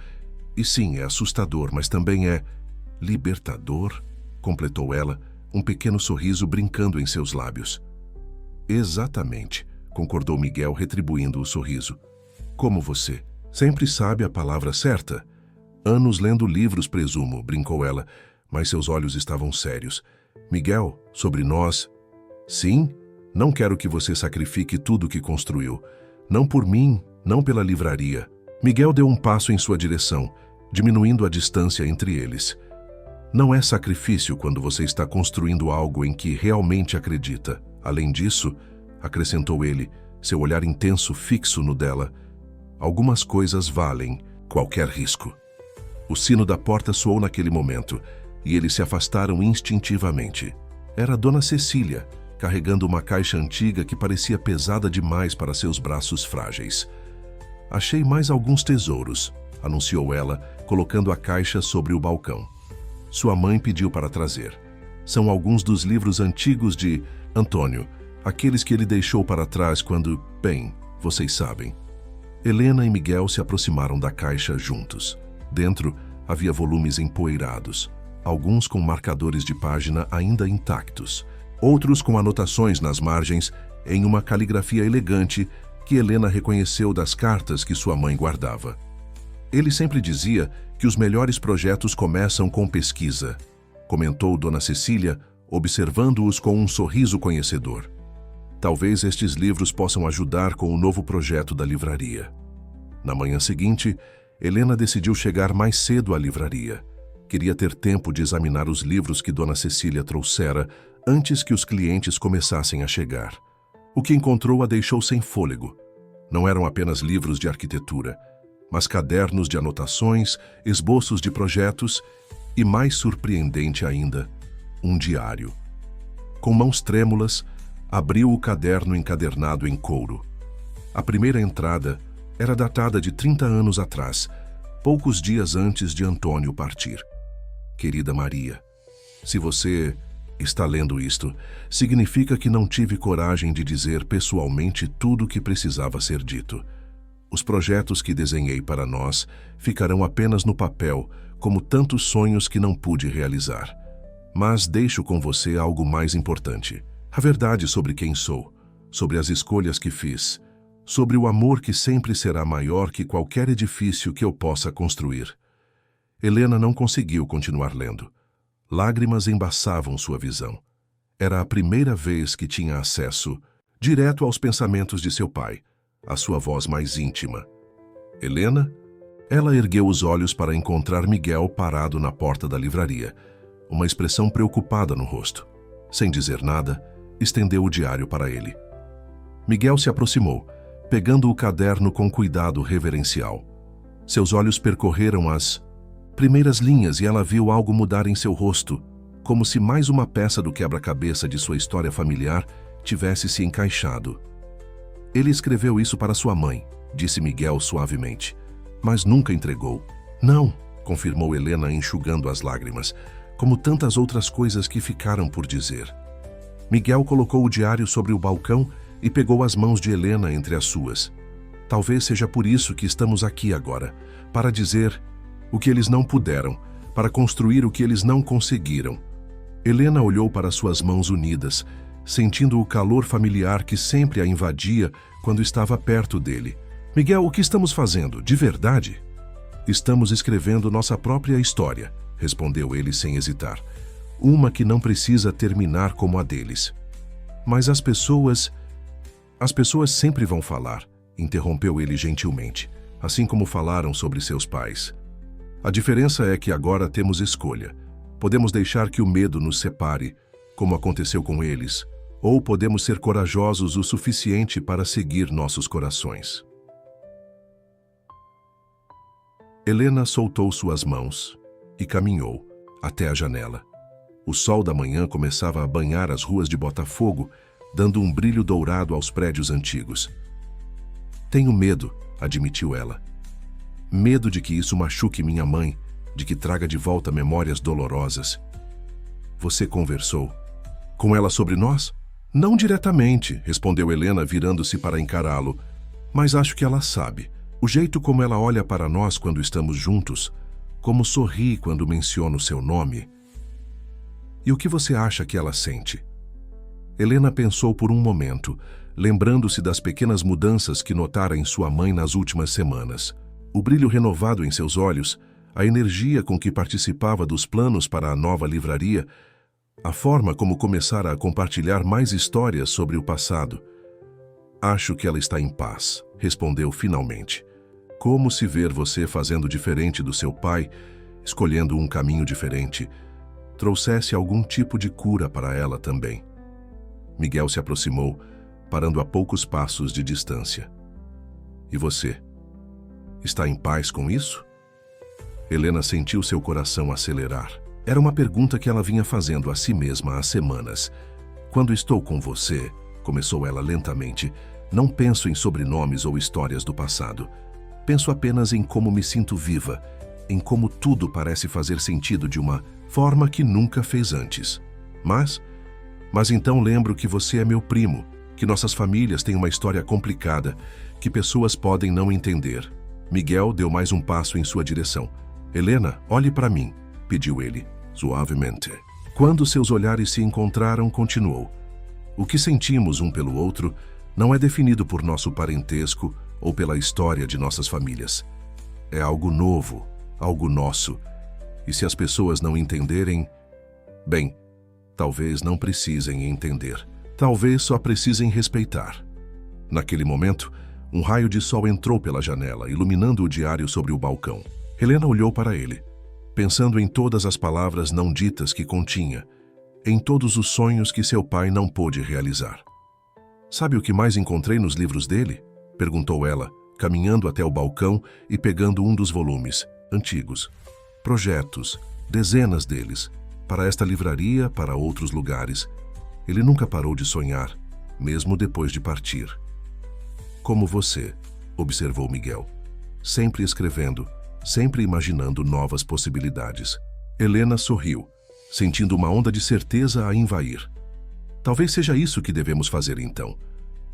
E sim, é assustador, mas também é libertador, completou ela, um pequeno sorriso brincando em seus lábios. Exatamente, concordou Miguel, retribuindo o sorriso. Como você? Sempre sabe a palavra certa. Anos lendo livros, presumo, brincou ela, mas seus olhos estavam sérios. Miguel, sobre nós... Sim, não quero que você sacrifique tudo o que construiu. Não por mim, não pela livraria. Miguel deu um passo em sua direção, diminuindo a distância entre eles. Não é sacrifício quando você está construindo algo em que realmente acredita. Além disso, acrescentou ele, seu olhar intenso fixo no dela, algumas coisas valem qualquer risco. O sino da porta soou naquele momento, e eles se afastaram instintivamente. Era Dona Cecília, carregando uma caixa antiga que parecia pesada demais para seus braços frágeis. Achei mais alguns tesouros, anunciou ela, colocando a caixa sobre o balcão. Sua mãe pediu para trazer. São alguns dos livros antigos de Antônio, aqueles que ele deixou para trás quando, bem, vocês sabem. Helena e Miguel se aproximaram da caixa juntos. Dentro havia volumes empoeirados, alguns com marcadores de página ainda intactos, outros com anotações nas margens em uma caligrafia elegante que Helena reconheceu das cartas que sua mãe guardava. Ele sempre dizia que os melhores projetos começam com pesquisa, comentou Dona Cecília, observando-os com um sorriso conhecedor. Talvez estes livros possam ajudar com o novo projeto da livraria. Na manhã seguinte, Helena decidiu chegar mais cedo à livraria. Queria ter tempo de examinar os livros que Dona Cecília trouxera antes que os clientes começassem a chegar. O que encontrou a deixou sem fôlego. Não eram apenas livros de arquitetura, mas cadernos de anotações, esboços de projetos e, mais surpreendente ainda, um diário. Com mãos trêmulas, abriu o caderno encadernado em couro. A primeira entrada era datada de 30 anos atrás, poucos dias antes de Antônio partir. Querida Maria, se você está lendo isto, significa que não tive coragem de dizer pessoalmente tudo o que precisava ser dito. Os projetos que desenhei para nós ficarão apenas no papel, como tantos sonhos que não pude realizar. Mas deixo com você algo mais importante. A verdade sobre quem sou, sobre as escolhas que fiz, sobre o amor que sempre será maior que qualquer edifício que eu possa construir. Helena não conseguiu continuar lendo. Lágrimas embaçavam sua visão. Era a primeira vez que tinha acesso direto aos pensamentos de seu pai, a sua voz mais íntima. Helena? Ela ergueu os olhos para encontrar Miguel parado na porta da livraria, uma expressão preocupada no rosto. Sem dizer nada, estendeu o diário para ele. Miguel se aproximou, pegando o caderno com cuidado reverencial. Seus olhos percorreram as primeiras linhas e ela viu algo mudar em seu rosto, como se mais uma peça do quebra-cabeça de sua história familiar tivesse se encaixado. Ele escreveu isso para sua mãe, disse Miguel suavemente, mas nunca entregou. Não, confirmou Helena enxugando as lágrimas, como tantas outras coisas que ficaram por dizer. Miguel colocou o diário sobre o balcão e pegou as mãos de Helena entre as suas. Talvez seja por isso que estamos aqui agora, para dizer o que eles não puderam, para construir o que eles não conseguiram. Helena olhou para suas mãos unidas, sentindo o calor familiar que sempre a invadia quando estava perto dele. Miguel, o que estamos fazendo, de verdade? Estamos escrevendo nossa própria história, respondeu ele sem hesitar. Uma que não precisa terminar como a deles. Mas as pessoas sempre vão falar, interrompeu ele gentilmente, assim como falaram sobre seus pais. A diferença é que agora temos escolha. Podemos deixar que o medo nos separe, como aconteceu com eles, ou podemos ser corajosos o suficiente para seguir nossos corações. Helena soltou suas mãos e caminhou até a janela. O sol da manhã começava a banhar as ruas de Botafogo, dando um brilho dourado aos prédios antigos. Tenho medo, admitiu ela. Medo de que isso machuque minha mãe, de que traga de volta memórias dolorosas. Você conversou com ela sobre nós? Não diretamente, respondeu Helena virando-se para encará-lo, mas acho que ela sabe. O jeito como ela olha para nós quando estamos juntos, como sorri quando menciono seu nome. E o que você acha que ela sente? Helena pensou por um momento, lembrando-se das pequenas mudanças que notara em sua mãe nas últimas semanas. O brilho renovado em seus olhos, a energia com que participava dos planos para a nova livraria, a forma como começara a compartilhar mais histórias sobre o passado. Acho que ela está em paz, respondeu finalmente. Como se ver você fazendo diferente do seu pai, escolhendo um caminho diferente, trouxesse algum tipo de cura para ela também. Miguel se aproximou, parando a poucos passos de distância. E você? Está em paz com isso? Helena sentiu seu coração acelerar. Era uma pergunta que ela vinha fazendo a si mesma há semanas. Quando estou com você, começou ela lentamente, não penso em sobrenomes ou histórias do passado. Penso apenas em como me sinto viva, em como tudo parece fazer sentido de uma forma que nunca fez antes. Mas então lembro que você é meu primo, que nossas famílias têm uma história complicada, que pessoas podem não entender. Miguel deu mais um passo em sua direção. Helena, olhe para mim, pediu ele, suavemente. Quando seus olhares se encontraram, continuou. O que sentimos um pelo outro não é definido por nosso parentesco ou pela história de nossas famílias. É algo novo, algo nosso. E se as pessoas não entenderem, bem, talvez não precisem entender. Talvez só precisem respeitar. Naquele momento, um raio de sol entrou pela janela, iluminando o diário sobre o balcão. Helena olhou para ele, pensando em todas as palavras não ditas que continha, em todos os sonhos que seu pai não pôde realizar. Sabe o que mais encontrei nos livros dele? Perguntou ela, caminhando até o balcão e pegando um dos volumes, antigos. Projetos, dezenas deles, para esta livraria, para outros lugares. Ele nunca parou de sonhar, mesmo depois de partir. Como você, observou Miguel, sempre escrevendo, sempre imaginando novas possibilidades. Helena sorriu, sentindo uma onda de certeza a envair. Talvez seja isso que devemos fazer então.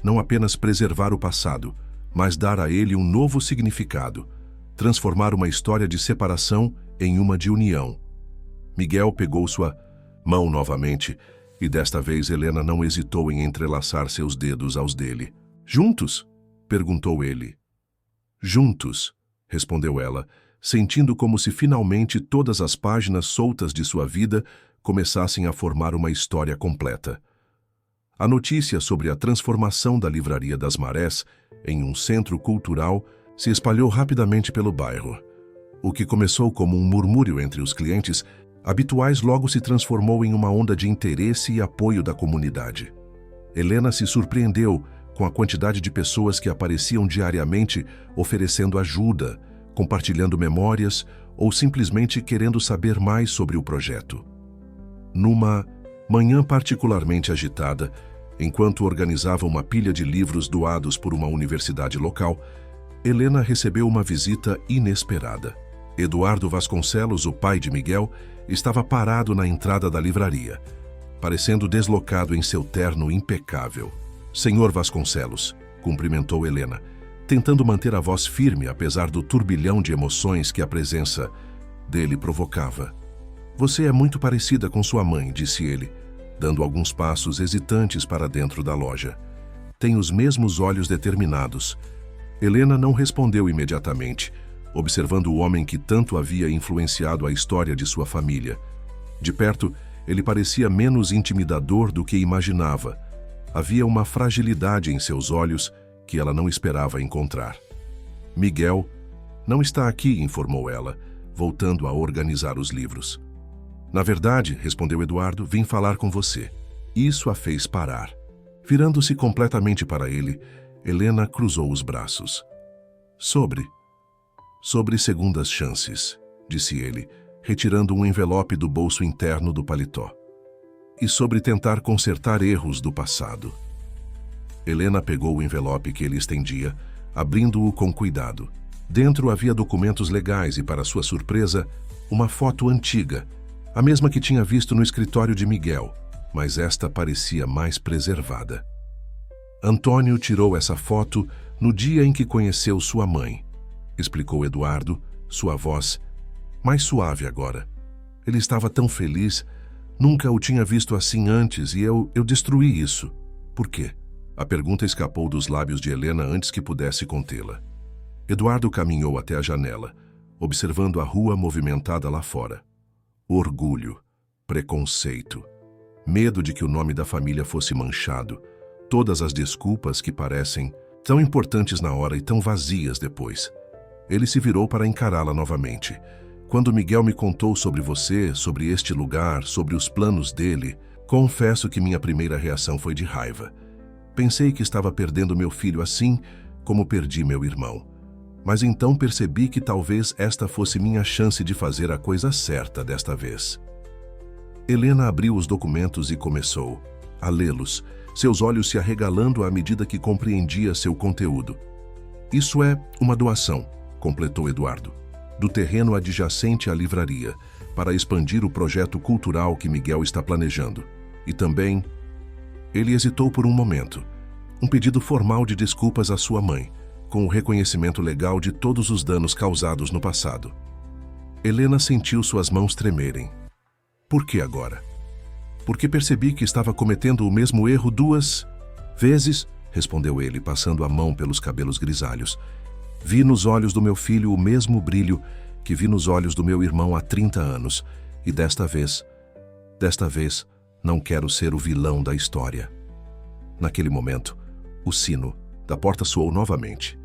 Não apenas preservar o passado, mas dar a ele um novo significado, transformar uma história de separação em uma de união. Miguel pegou sua mão novamente, e desta vez Helena não hesitou em entrelaçar seus dedos aos dele. Juntos? Perguntou ele. Juntos, respondeu ela, sentindo como se finalmente todas as páginas soltas de sua vida começassem a formar uma história completa. A notícia sobre a transformação da Livraria das Marés em um centro cultural, se espalhou rapidamente pelo bairro. O que começou como um murmúrio entre os clientes habituais logo se transformou em uma onda de interesse e apoio da comunidade. Helena se surpreendeu com a quantidade de pessoas que apareciam diariamente oferecendo ajuda, compartilhando memórias ou simplesmente querendo saber mais sobre o projeto. Numa manhã particularmente agitada, enquanto organizava uma pilha de livros doados por uma universidade local, Helena recebeu uma visita inesperada. Eduardo Vasconcelos, o pai de Miguel, estava parado na entrada da livraria, parecendo deslocado em seu terno impecável. "Senhor Vasconcelos", cumprimentou Helena, tentando manter a voz firme apesar do turbilhão de emoções que a presença dele provocava. "Você é muito parecida com sua mãe", disse ele, dando alguns passos hesitantes para dentro da loja. "Tem os mesmos olhos determinados." Helena não respondeu imediatamente, observando o homem que tanto havia influenciado a história de sua família. De perto, ele parecia menos intimidador do que imaginava. Havia uma fragilidade em seus olhos que ela não esperava encontrar. "Miguel não está aqui", informou ela, voltando a organizar os livros. "Na verdade", respondeu Eduardo, "vim falar com você." Isso a fez parar. Virando-se completamente para ele, Helena cruzou os braços. Sobre segundas chances", disse ele, retirando um envelope do bolso interno do paletó. "E sobre tentar consertar erros do passado." Helena pegou o envelope que ele estendia, abrindo-o com cuidado. Dentro havia documentos legais e, para sua surpresa, uma foto antiga, a mesma que tinha visto no escritório de Miguel, mas esta parecia mais preservada. "Antônio tirou essa foto no dia em que conheceu sua mãe", explicou Eduardo, sua voz mais suave agora. "Ele estava tão feliz, nunca o tinha visto assim antes e eu destruí isso." "Por quê?" A pergunta escapou dos lábios de Helena antes que pudesse contê-la. Eduardo caminhou até a janela, observando a rua movimentada lá fora. Orgulho, preconceito, medo de que o nome da família fosse manchado, todas as desculpas que parecem tão importantes na hora e tão vazias depois. Ele se virou para encará-la novamente. "Quando Miguel me contou sobre você, sobre este lugar, sobre os planos dele, confesso que minha primeira reação foi de raiva. Pensei que estava perdendo meu filho assim como perdi meu irmão. Mas então percebi que talvez esta fosse minha chance de fazer a coisa certa desta vez." Helena abriu os documentos e começou a lê-los, seus olhos se arregalando à medida que compreendia seu conteúdo. "Isso é uma doação", completou Eduardo, "do terreno adjacente à livraria, para expandir o projeto cultural que Miguel está planejando. E também..." Ele hesitou por um momento. "Um pedido formal de desculpas à sua mãe, com o reconhecimento legal de todos os danos causados no passado." Helena sentiu suas mãos tremerem. "Por que agora?" "Porque percebi que estava cometendo o mesmo erro 2 vezes", respondeu ele, passando a mão pelos cabelos grisalhos. "Vi nos olhos do meu filho o mesmo brilho que vi nos olhos do meu irmão há 30 anos, e desta vez, não quero ser o vilão da história." Naquele momento, o sino da porta soou novamente,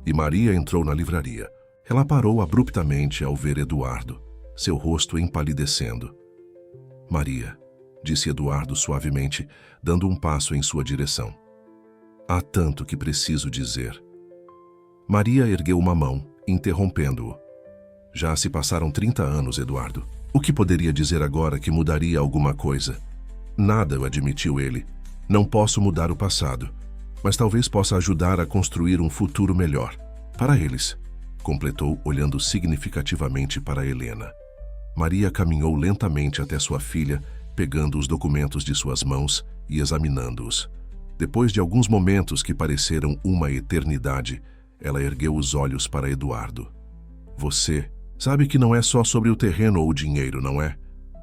e Maria entrou na livraria. Ela parou abruptamente ao ver Eduardo, seu rosto empalidecendo. "Maria", disse Eduardo suavemente, dando um passo em sua direção. "Há tanto que preciso dizer." Maria ergueu uma mão, interrompendo-o. "Já se passaram 30 anos, Eduardo. O que poderia dizer agora que mudaria alguma coisa?" "Nada", admitiu ele. "Não posso mudar o passado, mas talvez possa ajudar a construir um futuro melhor. Para eles", completou, olhando significativamente para Helena. Maria caminhou lentamente até sua filha, pegando os documentos de suas mãos e examinando-os. Depois de alguns momentos que pareceram uma eternidade, ela ergueu os olhos para Eduardo. "Você sabe que não é só sobre o terreno ou o dinheiro, não é?"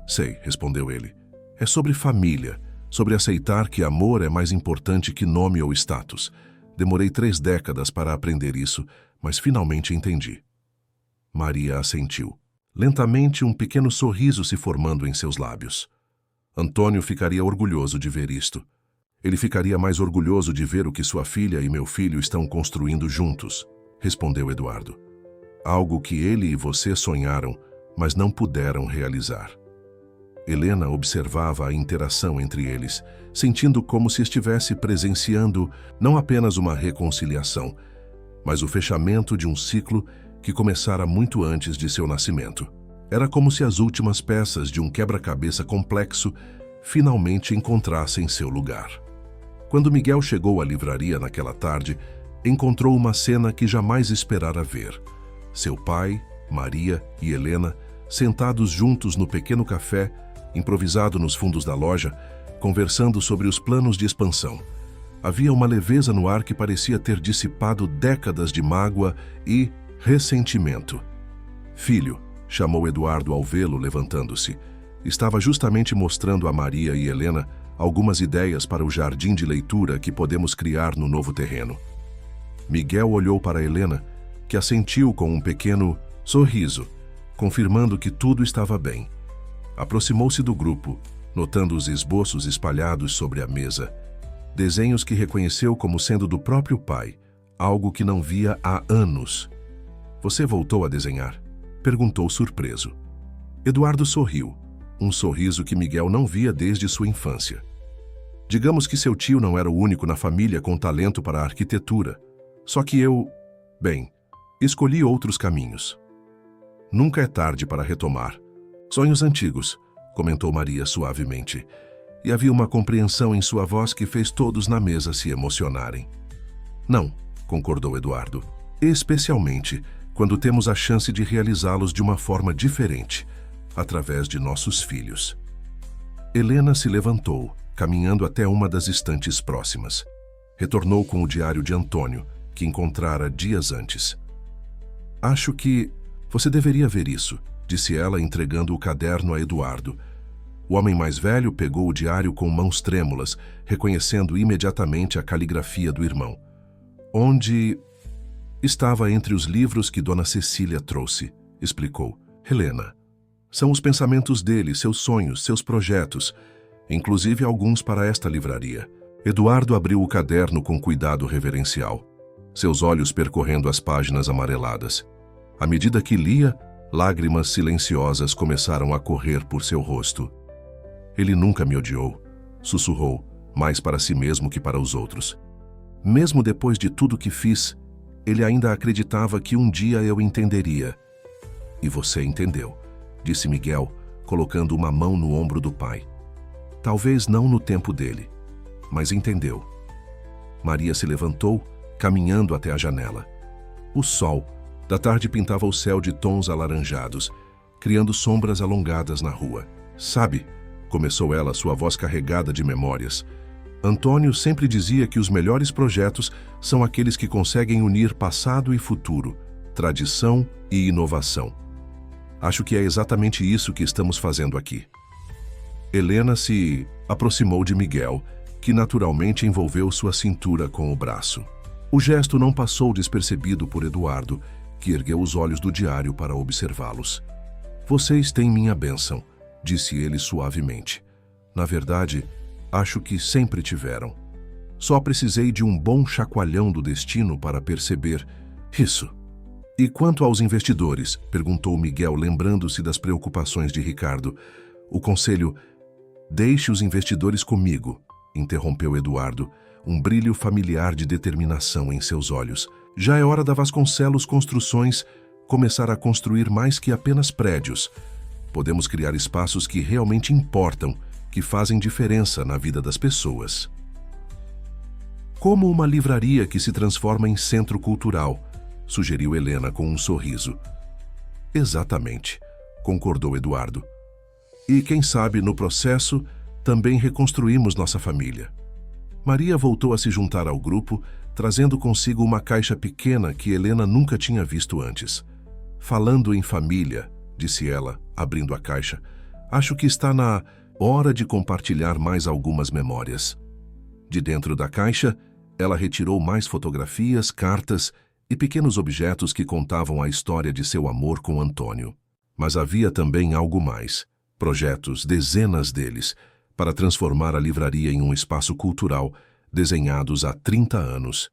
"Sei", respondeu ele. "É sobre família, sobre aceitar que amor é mais importante que nome ou status. Demorei 3 décadas para aprender isso, mas finalmente entendi." Maria assentiu. Lentamente, um pequeno sorriso se formando em seus lábios. Antônio ficaria orgulhoso de ver isto. Ele ficaria mais orgulhoso de ver o que sua filha e meu filho estão construindo juntos, respondeu Eduardo. Algo que ele e você sonharam, mas não puderam realizar. Helena observava a interação entre eles, sentindo como se estivesse presenciando não apenas uma reconciliação, mas o fechamento de um ciclo que começara muito antes de seu nascimento. Era como se as últimas peças de um quebra-cabeça complexo finalmente encontrassem seu lugar. Quando Miguel chegou à livraria naquela tarde, encontrou uma cena que jamais esperara ver. Seu pai, Maria e Helena, sentados juntos no pequeno café, improvisado nos fundos da loja, conversando sobre os planos de expansão. Havia uma leveza no ar que parecia ter dissipado décadas de mágoa e ressentimento. Filho, chamou Eduardo ao vê-lo levantando-se. Estava justamente mostrando a Maria e Helena algumas ideias para o jardim de leitura que podemos criar no novo terreno. Miguel olhou para Helena, que assentiu com um pequeno sorriso, confirmando que tudo estava bem. Aproximou-se do grupo, notando os esboços espalhados sobre a mesa, desenhos que reconheceu como sendo do próprio pai, algo que não via há anos. Você voltou a desenhar? Perguntou surpreso. Eduardo sorriu, um sorriso que Miguel não via desde sua infância. Digamos que seu tio não era o único na família com talento para a arquitetura, só que escolhi outros caminhos. Nunca é tarde para retomar. Sonhos antigos, comentou Maria suavemente, e havia uma compreensão em sua voz que fez todos na mesa se emocionarem. Não, concordou Eduardo, especialmente quando temos a chance de realizá-los de uma forma diferente, através de nossos filhos. Helena se levantou, caminhando até uma das estantes próximas. Retornou com o diário de Antônio, que encontrara dias antes. Acho que você deveria ver isso, disse ela, entregando o caderno a Eduardo. O homem mais velho pegou o diário com mãos trêmulas, reconhecendo imediatamente a caligrafia do irmão. Onde estava entre os livros que Dona Cecília trouxe, explicou. Helena. São os pensamentos dele, seus sonhos, seus projetos, inclusive alguns para esta livraria. Eduardo abriu o caderno com cuidado reverencial, seus olhos percorrendo as páginas amareladas. À medida que lia, lágrimas silenciosas começaram a correr por seu rosto. Ele nunca me odiou, sussurrou, mais para si mesmo que para os outros. Mesmo depois de tudo que fiz, ele ainda acreditava que um dia eu entenderia. E você entendeu, disse Miguel, colocando uma mão no ombro do pai. Talvez não no tempo dele, mas entendeu. Maria se levantou, caminhando até a janela. O sol da tarde pintava o céu de tons alaranjados, criando sombras alongadas na rua. Sabe, começou ela, sua voz carregada de memórias. Antônio sempre dizia que os melhores projetos são aqueles que conseguem unir passado e futuro, tradição e inovação. Acho que é exatamente isso que estamos fazendo aqui. Helena se aproximou de Miguel, que naturalmente envolveu sua cintura com o braço. O gesto não passou despercebido por Eduardo, que ergueu os olhos do diário para observá-los. Vocês têm minha bênção, disse ele suavemente. Na verdade, acho que sempre tiveram. Só precisei de um bom chacoalhão do destino para perceber isso. E quanto aos investidores? Perguntou Miguel, lembrando-se das preocupações de Ricardo. O conselho, deixe os investidores comigo, interrompeu Eduardo, um brilho familiar de determinação em seus olhos. Já é hora da Vasconcelos Construções começar a construir mais que apenas prédios. Podemos criar espaços que realmente importam, que fazem diferença na vida das pessoas. Como uma livraria que se transforma em centro cultural, sugeriu Helena com um sorriso. Exatamente, concordou Eduardo. E quem sabe, no processo, também reconstruímos nossa família. Maria voltou a se juntar ao grupo, trazendo consigo uma caixa pequena que Helena nunca tinha visto antes. Falando em família, disse ela, abrindo a caixa, acho que está na hora de compartilhar mais algumas memórias. De dentro da caixa, ela retirou mais fotografias, cartas e pequenos objetos que contavam a história de seu amor com Antônio. Mas havia também algo mais. Projetos, dezenas deles, para transformar a livraria em um espaço cultural, desenhados há 30 anos.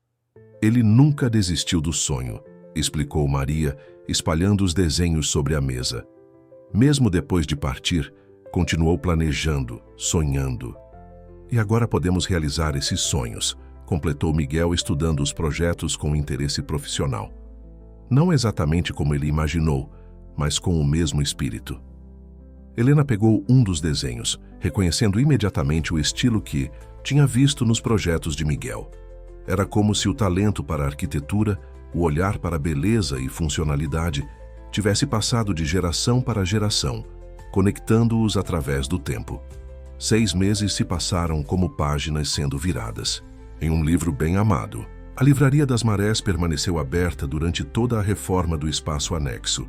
Ele nunca desistiu do sonho, explicou Maria, espalhando os desenhos sobre a mesa. Mesmo depois de partir, continuou planejando, sonhando. E agora podemos realizar esses sonhos, completou Miguel, estudando os projetos com interesse profissional. Não exatamente como ele imaginou, mas com o mesmo espírito. Helena pegou um dos desenhos, reconhecendo imediatamente o estilo que tinha visto nos projetos de Miguel. Era como se o talento para a arquitetura, o olhar para a beleza e funcionalidade, tivesse passado de geração para geração, conectando-os através do tempo. 6 meses se passaram como páginas sendo viradas. Em um livro bem amado, a Livraria das Marés permaneceu aberta durante toda a reforma do espaço anexo,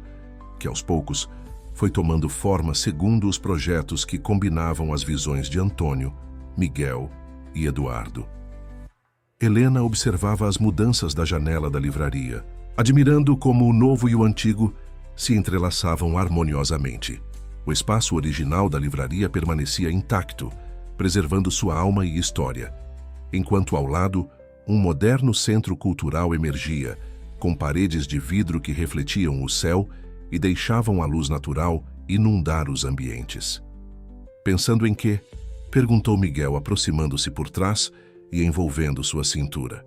que aos poucos foi tomando forma segundo os projetos que combinavam as visões de Antônio, Miguel e Eduardo. Helena observava as mudanças da janela da livraria, admirando como o novo e o antigo se entrelaçavam harmoniosamente. O espaço original da livraria permanecia intacto, preservando sua alma e história, enquanto ao lado, um moderno centro cultural emergia, com paredes de vidro que refletiam o céu e deixavam a luz natural inundar os ambientes. Pensando em quê? Perguntou Miguel, aproximando-se por trás e envolvendo sua cintura.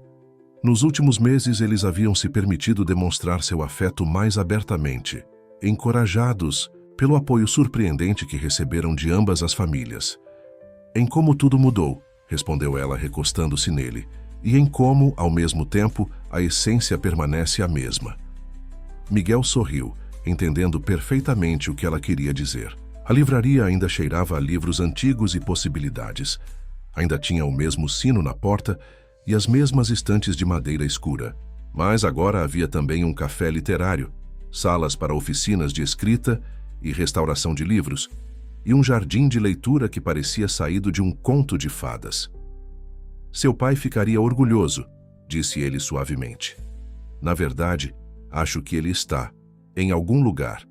Nos últimos meses, eles haviam se permitido demonstrar seu afeto mais abertamente, encorajados pelo apoio surpreendente que receberam de ambas as famílias. Em como tudo mudou, respondeu ela, recostando-se nele, e em como, ao mesmo tempo, a essência permanece a mesma. Miguel sorriu, entendendo perfeitamente o que ela queria dizer. A livraria ainda cheirava a livros antigos e possibilidades. Ainda tinha o mesmo sino na porta e as mesmas estantes de madeira escura. Mas agora havia também um café literário, salas para oficinas de escrita e restauração de livros, e um jardim de leitura que parecia saído de um conto de fadas. Seu pai ficaria orgulhoso, disse ele suavemente. Na verdade, acho que ele está, em algum lugar.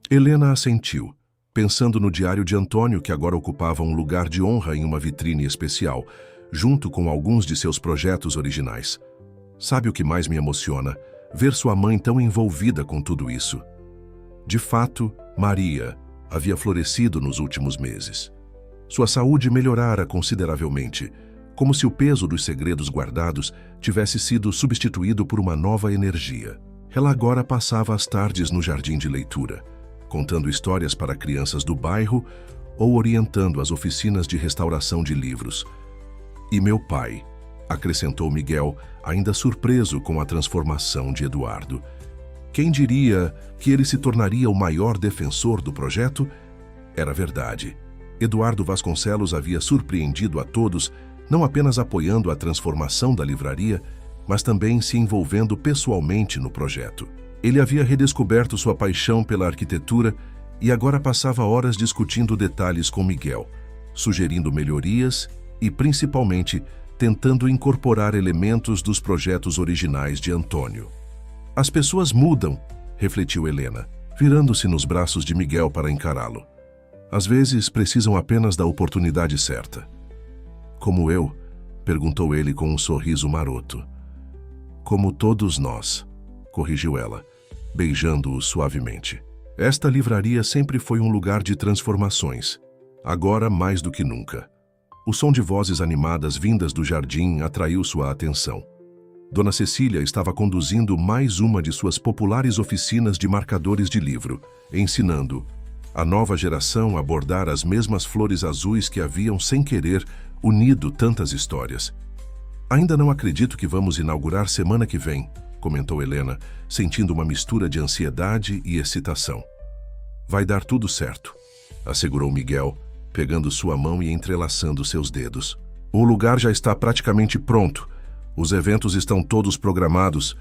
Helena assentiu, pensando no diário de Antônio, que agora ocupava um lugar de honra em uma vitrine especial, junto com alguns de seus projetos originais. Sabe o que mais me emociona? Ver sua mãe tão envolvida com tudo isso. De fato, Maria havia florescido nos últimos meses. Sua saúde melhorara consideravelmente, como se o peso dos segredos guardados tivesse sido substituído por uma nova energia. Ela agora passava as tardes no jardim de leitura, contando histórias para crianças do bairro ou orientando as oficinas de restauração de livros. E meu pai, acrescentou Miguel, ainda surpreso com a transformação de Eduardo. Quem diria que ele se tornaria o maior defensor do projeto? Era verdade. Eduardo Vasconcelos havia surpreendido a todos, não apenas apoiando a transformação da livraria, mas também se envolvendo pessoalmente no projeto. Ele havia redescoberto sua paixão pela arquitetura e agora passava horas discutindo detalhes com Miguel, sugerindo melhorias e, principalmente, tentando incorporar elementos dos projetos originais de Antônio. As pessoas mudam, refletiu Helena, virando-se nos braços de Miguel para encará-lo. Às vezes precisam apenas da oportunidade certa. Como eu? Perguntou ele com um sorriso maroto. Como todos nós, corrigiu ela, beijando-o suavemente. Esta livraria sempre foi um lugar de transformações, agora mais do que nunca. O som de vozes animadas vindas do jardim atraiu sua atenção. Dona Cecília estava conduzindo mais uma de suas populares oficinas de marcadores de livro, ensinando a nova geração a bordar as mesmas flores azuis que haviam, sem querer, unido tantas histórias. Ainda não acredito que vamos inaugurar semana que vem, comentou Helena, sentindo uma mistura de ansiedade e excitação. Vai dar tudo certo, assegurou Miguel, pegando sua mão e entrelaçando seus dedos. O lugar já está praticamente pronto, os eventos estão todos programados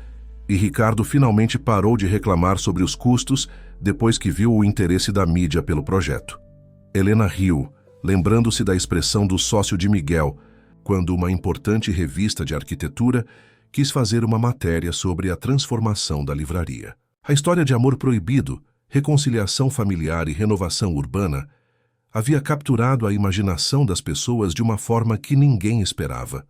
e Ricardo finalmente parou de reclamar sobre os custos depois que viu o interesse da mídia pelo projeto. Helena riu, lembrando-se da expressão do sócio de Miguel, quando uma importante revista de arquitetura quis fazer uma matéria sobre a transformação da livraria. A história de amor proibido, reconciliação familiar e renovação urbana Havia capturado a imaginação das pessoas de uma forma que ninguém esperava.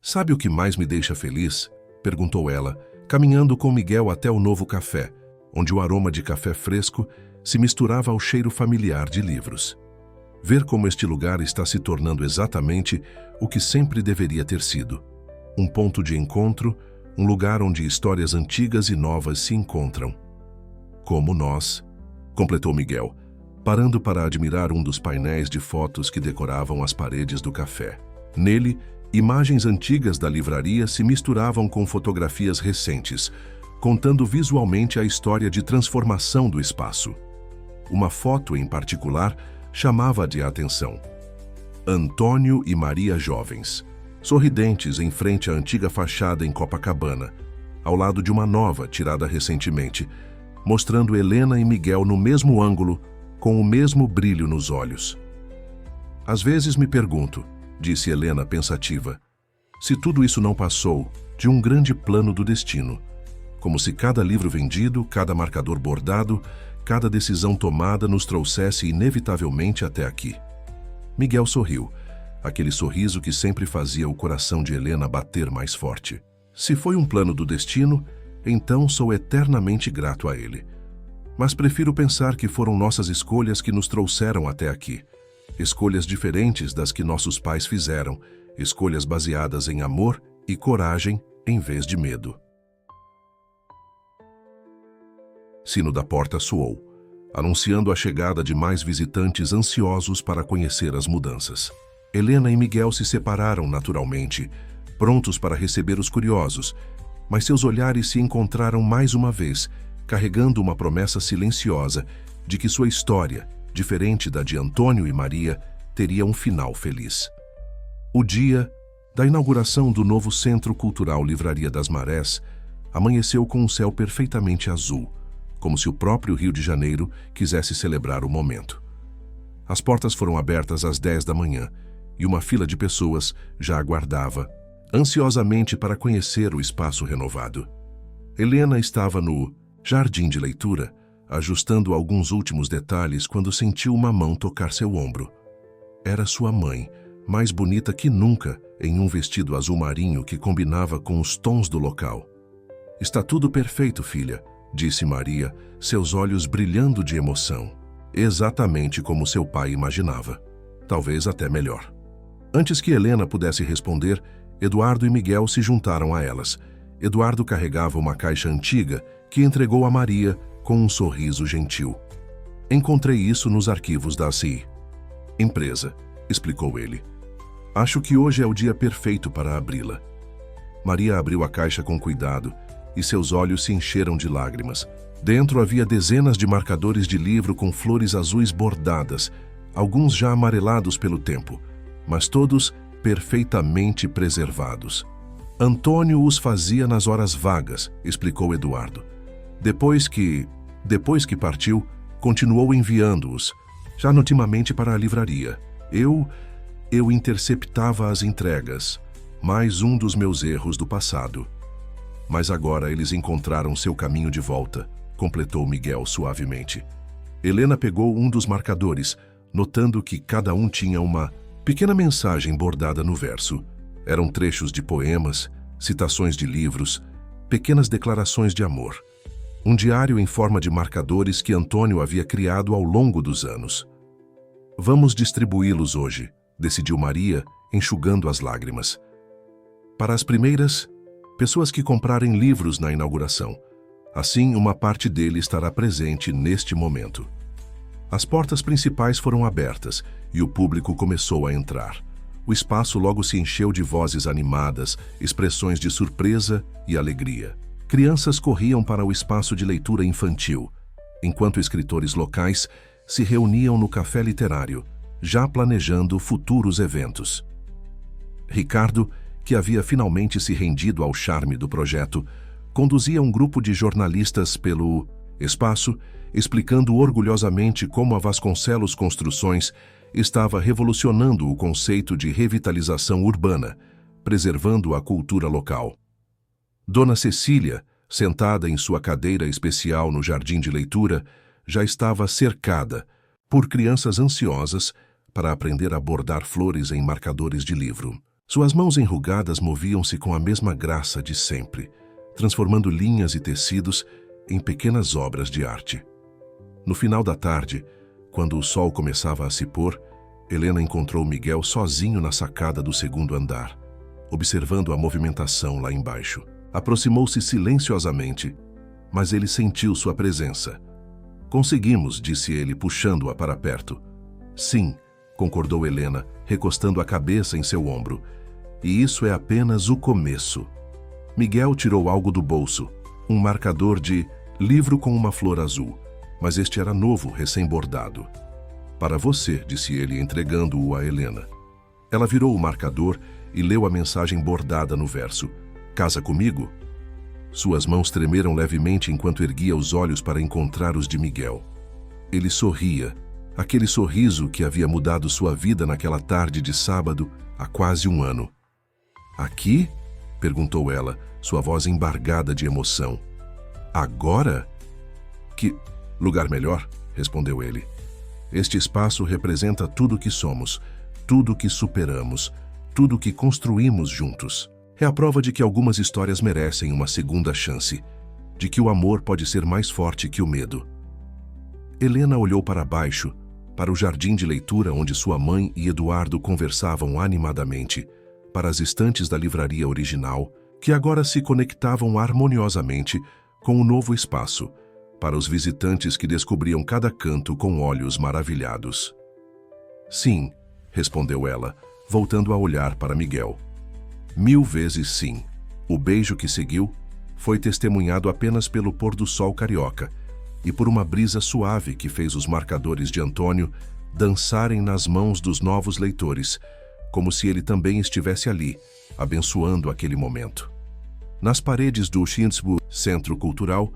"Sabe o que mais me deixa feliz?" perguntou ela, caminhando com Miguel até o novo café, onde o aroma de café fresco se misturava ao cheiro familiar de livros. "Ver como este lugar está se tornando exatamente o que sempre deveria ter sido. Um ponto de encontro, um lugar onde histórias antigas e novas se encontram. Como nós", completou Miguel, parando para admirar um dos painéis de fotos que decoravam as paredes do café. Nele, imagens antigas da livraria se misturavam com fotografias recentes, contando visualmente a história de transformação do espaço. Uma foto, em particular, chamava-lhe a atenção. Antônio e Maria jovens, sorridentes em frente à antiga fachada em Copacabana, ao lado de uma nova tirada recentemente, mostrando Helena e Miguel no mesmo ângulo, com o mesmo brilho nos olhos. "Às vezes me pergunto", disse Helena pensativa, "se tudo isso não passou de um grande plano do destino, como se cada livro vendido, cada marcador bordado, cada decisão tomada nos trouxesse inevitavelmente até aqui." Miguel sorriu, aquele sorriso que sempre fazia o coração de Helena bater mais forte. "Se foi um plano do destino, então sou eternamente grato a ele. Mas prefiro pensar que foram nossas escolhas que nos trouxeram até aqui. Escolhas diferentes das que nossos pais fizeram, escolhas baseadas em amor e coragem em vez de medo." Sino da porta soou, anunciando a chegada de mais visitantes ansiosos para conhecer as mudanças. Helena e Miguel se separaram naturalmente, prontos para receber os curiosos, mas seus olhares se encontraram mais uma vez, carregando uma promessa silenciosa de que sua história, diferente da de Antônio e Maria, teria um final feliz. O dia da inauguração do novo Centro Cultural Livraria das Marés amanheceu com um céu perfeitamente azul, como se o próprio Rio de Janeiro quisesse celebrar o momento. As portas foram abertas às 10 da manhã e uma fila de pessoas já aguardava, ansiosamente para conhecer o espaço renovado. Helena estava no jardim de leitura, ajustando alguns últimos detalhes quando sentiu uma mão tocar seu ombro. Era sua mãe, mais bonita que nunca, em um vestido azul marinho que combinava com os tons do local. "Está tudo perfeito, filha", disse Maria, seus olhos brilhando de emoção. Exatamente como seu pai imaginava. Talvez até melhor. Antes que Helena pudesse responder, Eduardo e Miguel se juntaram a elas. Eduardo carregava uma caixa antiga que entregou a Maria com um sorriso gentil. "Encontrei isso nos arquivos da ACI. Empresa", explicou ele. "Acho que hoje é o dia perfeito para abri-la." Maria abriu a caixa com cuidado e seus olhos se encheram de lágrimas. Dentro havia dezenas de marcadores de livro com flores azuis bordadas, alguns já amarelados pelo tempo, mas todos perfeitamente preservados. "Antônio os fazia nas horas vagas", explicou Eduardo. Depois que partiu, continuou enviando-os, já notimamente para a livraria. Eu interceptava as entregas, mais um dos meus erros do passado. Mas agora eles encontraram seu caminho de volta, completou Miguel suavemente. Helena pegou um dos marcadores, notando que cada um tinha uma pequena mensagem bordada no verso. Eram trechos de poemas, citações de livros, pequenas declarações de amor. Um diário em forma de marcadores que Antônio havia criado ao longo dos anos. "Vamos distribuí-los hoje", decidiu Maria, enxugando as lágrimas. "Para as primeiras, pessoas que comprarem livros na inauguração. Assim, uma parte dele estará presente neste momento." As portas principais foram abertas e o público começou a entrar. O espaço logo se encheu de vozes animadas, expressões de surpresa e alegria. Crianças corriam para o espaço de leitura infantil, enquanto escritores locais se reuniam no café literário, já planejando futuros eventos. Ricardo, que havia finalmente se rendido ao charme do projeto, conduzia um grupo de jornalistas pelo espaço, explicando orgulhosamente como a Vasconcelos Construções estava revolucionando o conceito de revitalização urbana, preservando a cultura local. Dona Cecília, sentada em sua cadeira especial no jardim de leitura, já estava cercada, por crianças ansiosas para aprender a bordar flores em marcadores de livro. Suas mãos enrugadas moviam-se com a mesma graça de sempre, transformando linhas e tecidos em pequenas obras de arte. No final da tarde, quando o sol começava a se pôr, Helena encontrou Miguel sozinho na sacada do segundo andar, observando a movimentação lá embaixo. Aproximou-se silenciosamente, mas ele sentiu sua presença. Conseguimos, disse ele, puxando-a para perto. Sim, concordou Helena, recostando a cabeça em seu ombro. E isso é apenas o começo. Miguel tirou algo do bolso, um marcador de livro com uma flor azul, mas este era novo, recém-bordado. Para você, disse ele, entregando-o a Helena. Ela virou o marcador e leu a mensagem bordada no verso. Casa comigo? Suas mãos tremeram levemente enquanto erguia os olhos para encontrar os de Miguel. Ele sorria, aquele sorriso que havia mudado sua vida naquela tarde de sábado há quase um ano. Aqui? Perguntou ela, sua voz embargada de emoção. Agora? Que lugar melhor? Respondeu ele. Este espaço representa tudo o que somos, tudo o que superamos, tudo o que construímos juntos. É a prova de que algumas histórias merecem uma segunda chance, de que o amor pode ser mais forte que o medo. Helena olhou para baixo, para o jardim de leitura onde sua mãe e Eduardo conversavam animadamente, para as estantes da livraria original, que agora se conectavam harmoniosamente com o novo espaço, para os visitantes que descobriam cada canto com olhos maravilhados. Sim, respondeu ela, voltando a olhar para Miguel. 1000 vezes sim. O beijo que seguiu foi testemunhado apenas pelo pôr do sol carioca e por uma brisa suave que fez os marcadores de Antônio dançarem nas mãos dos novos leitores, como se ele também estivesse ali, abençoando aquele momento. Nas paredes do Schinsburg Centro Cultural,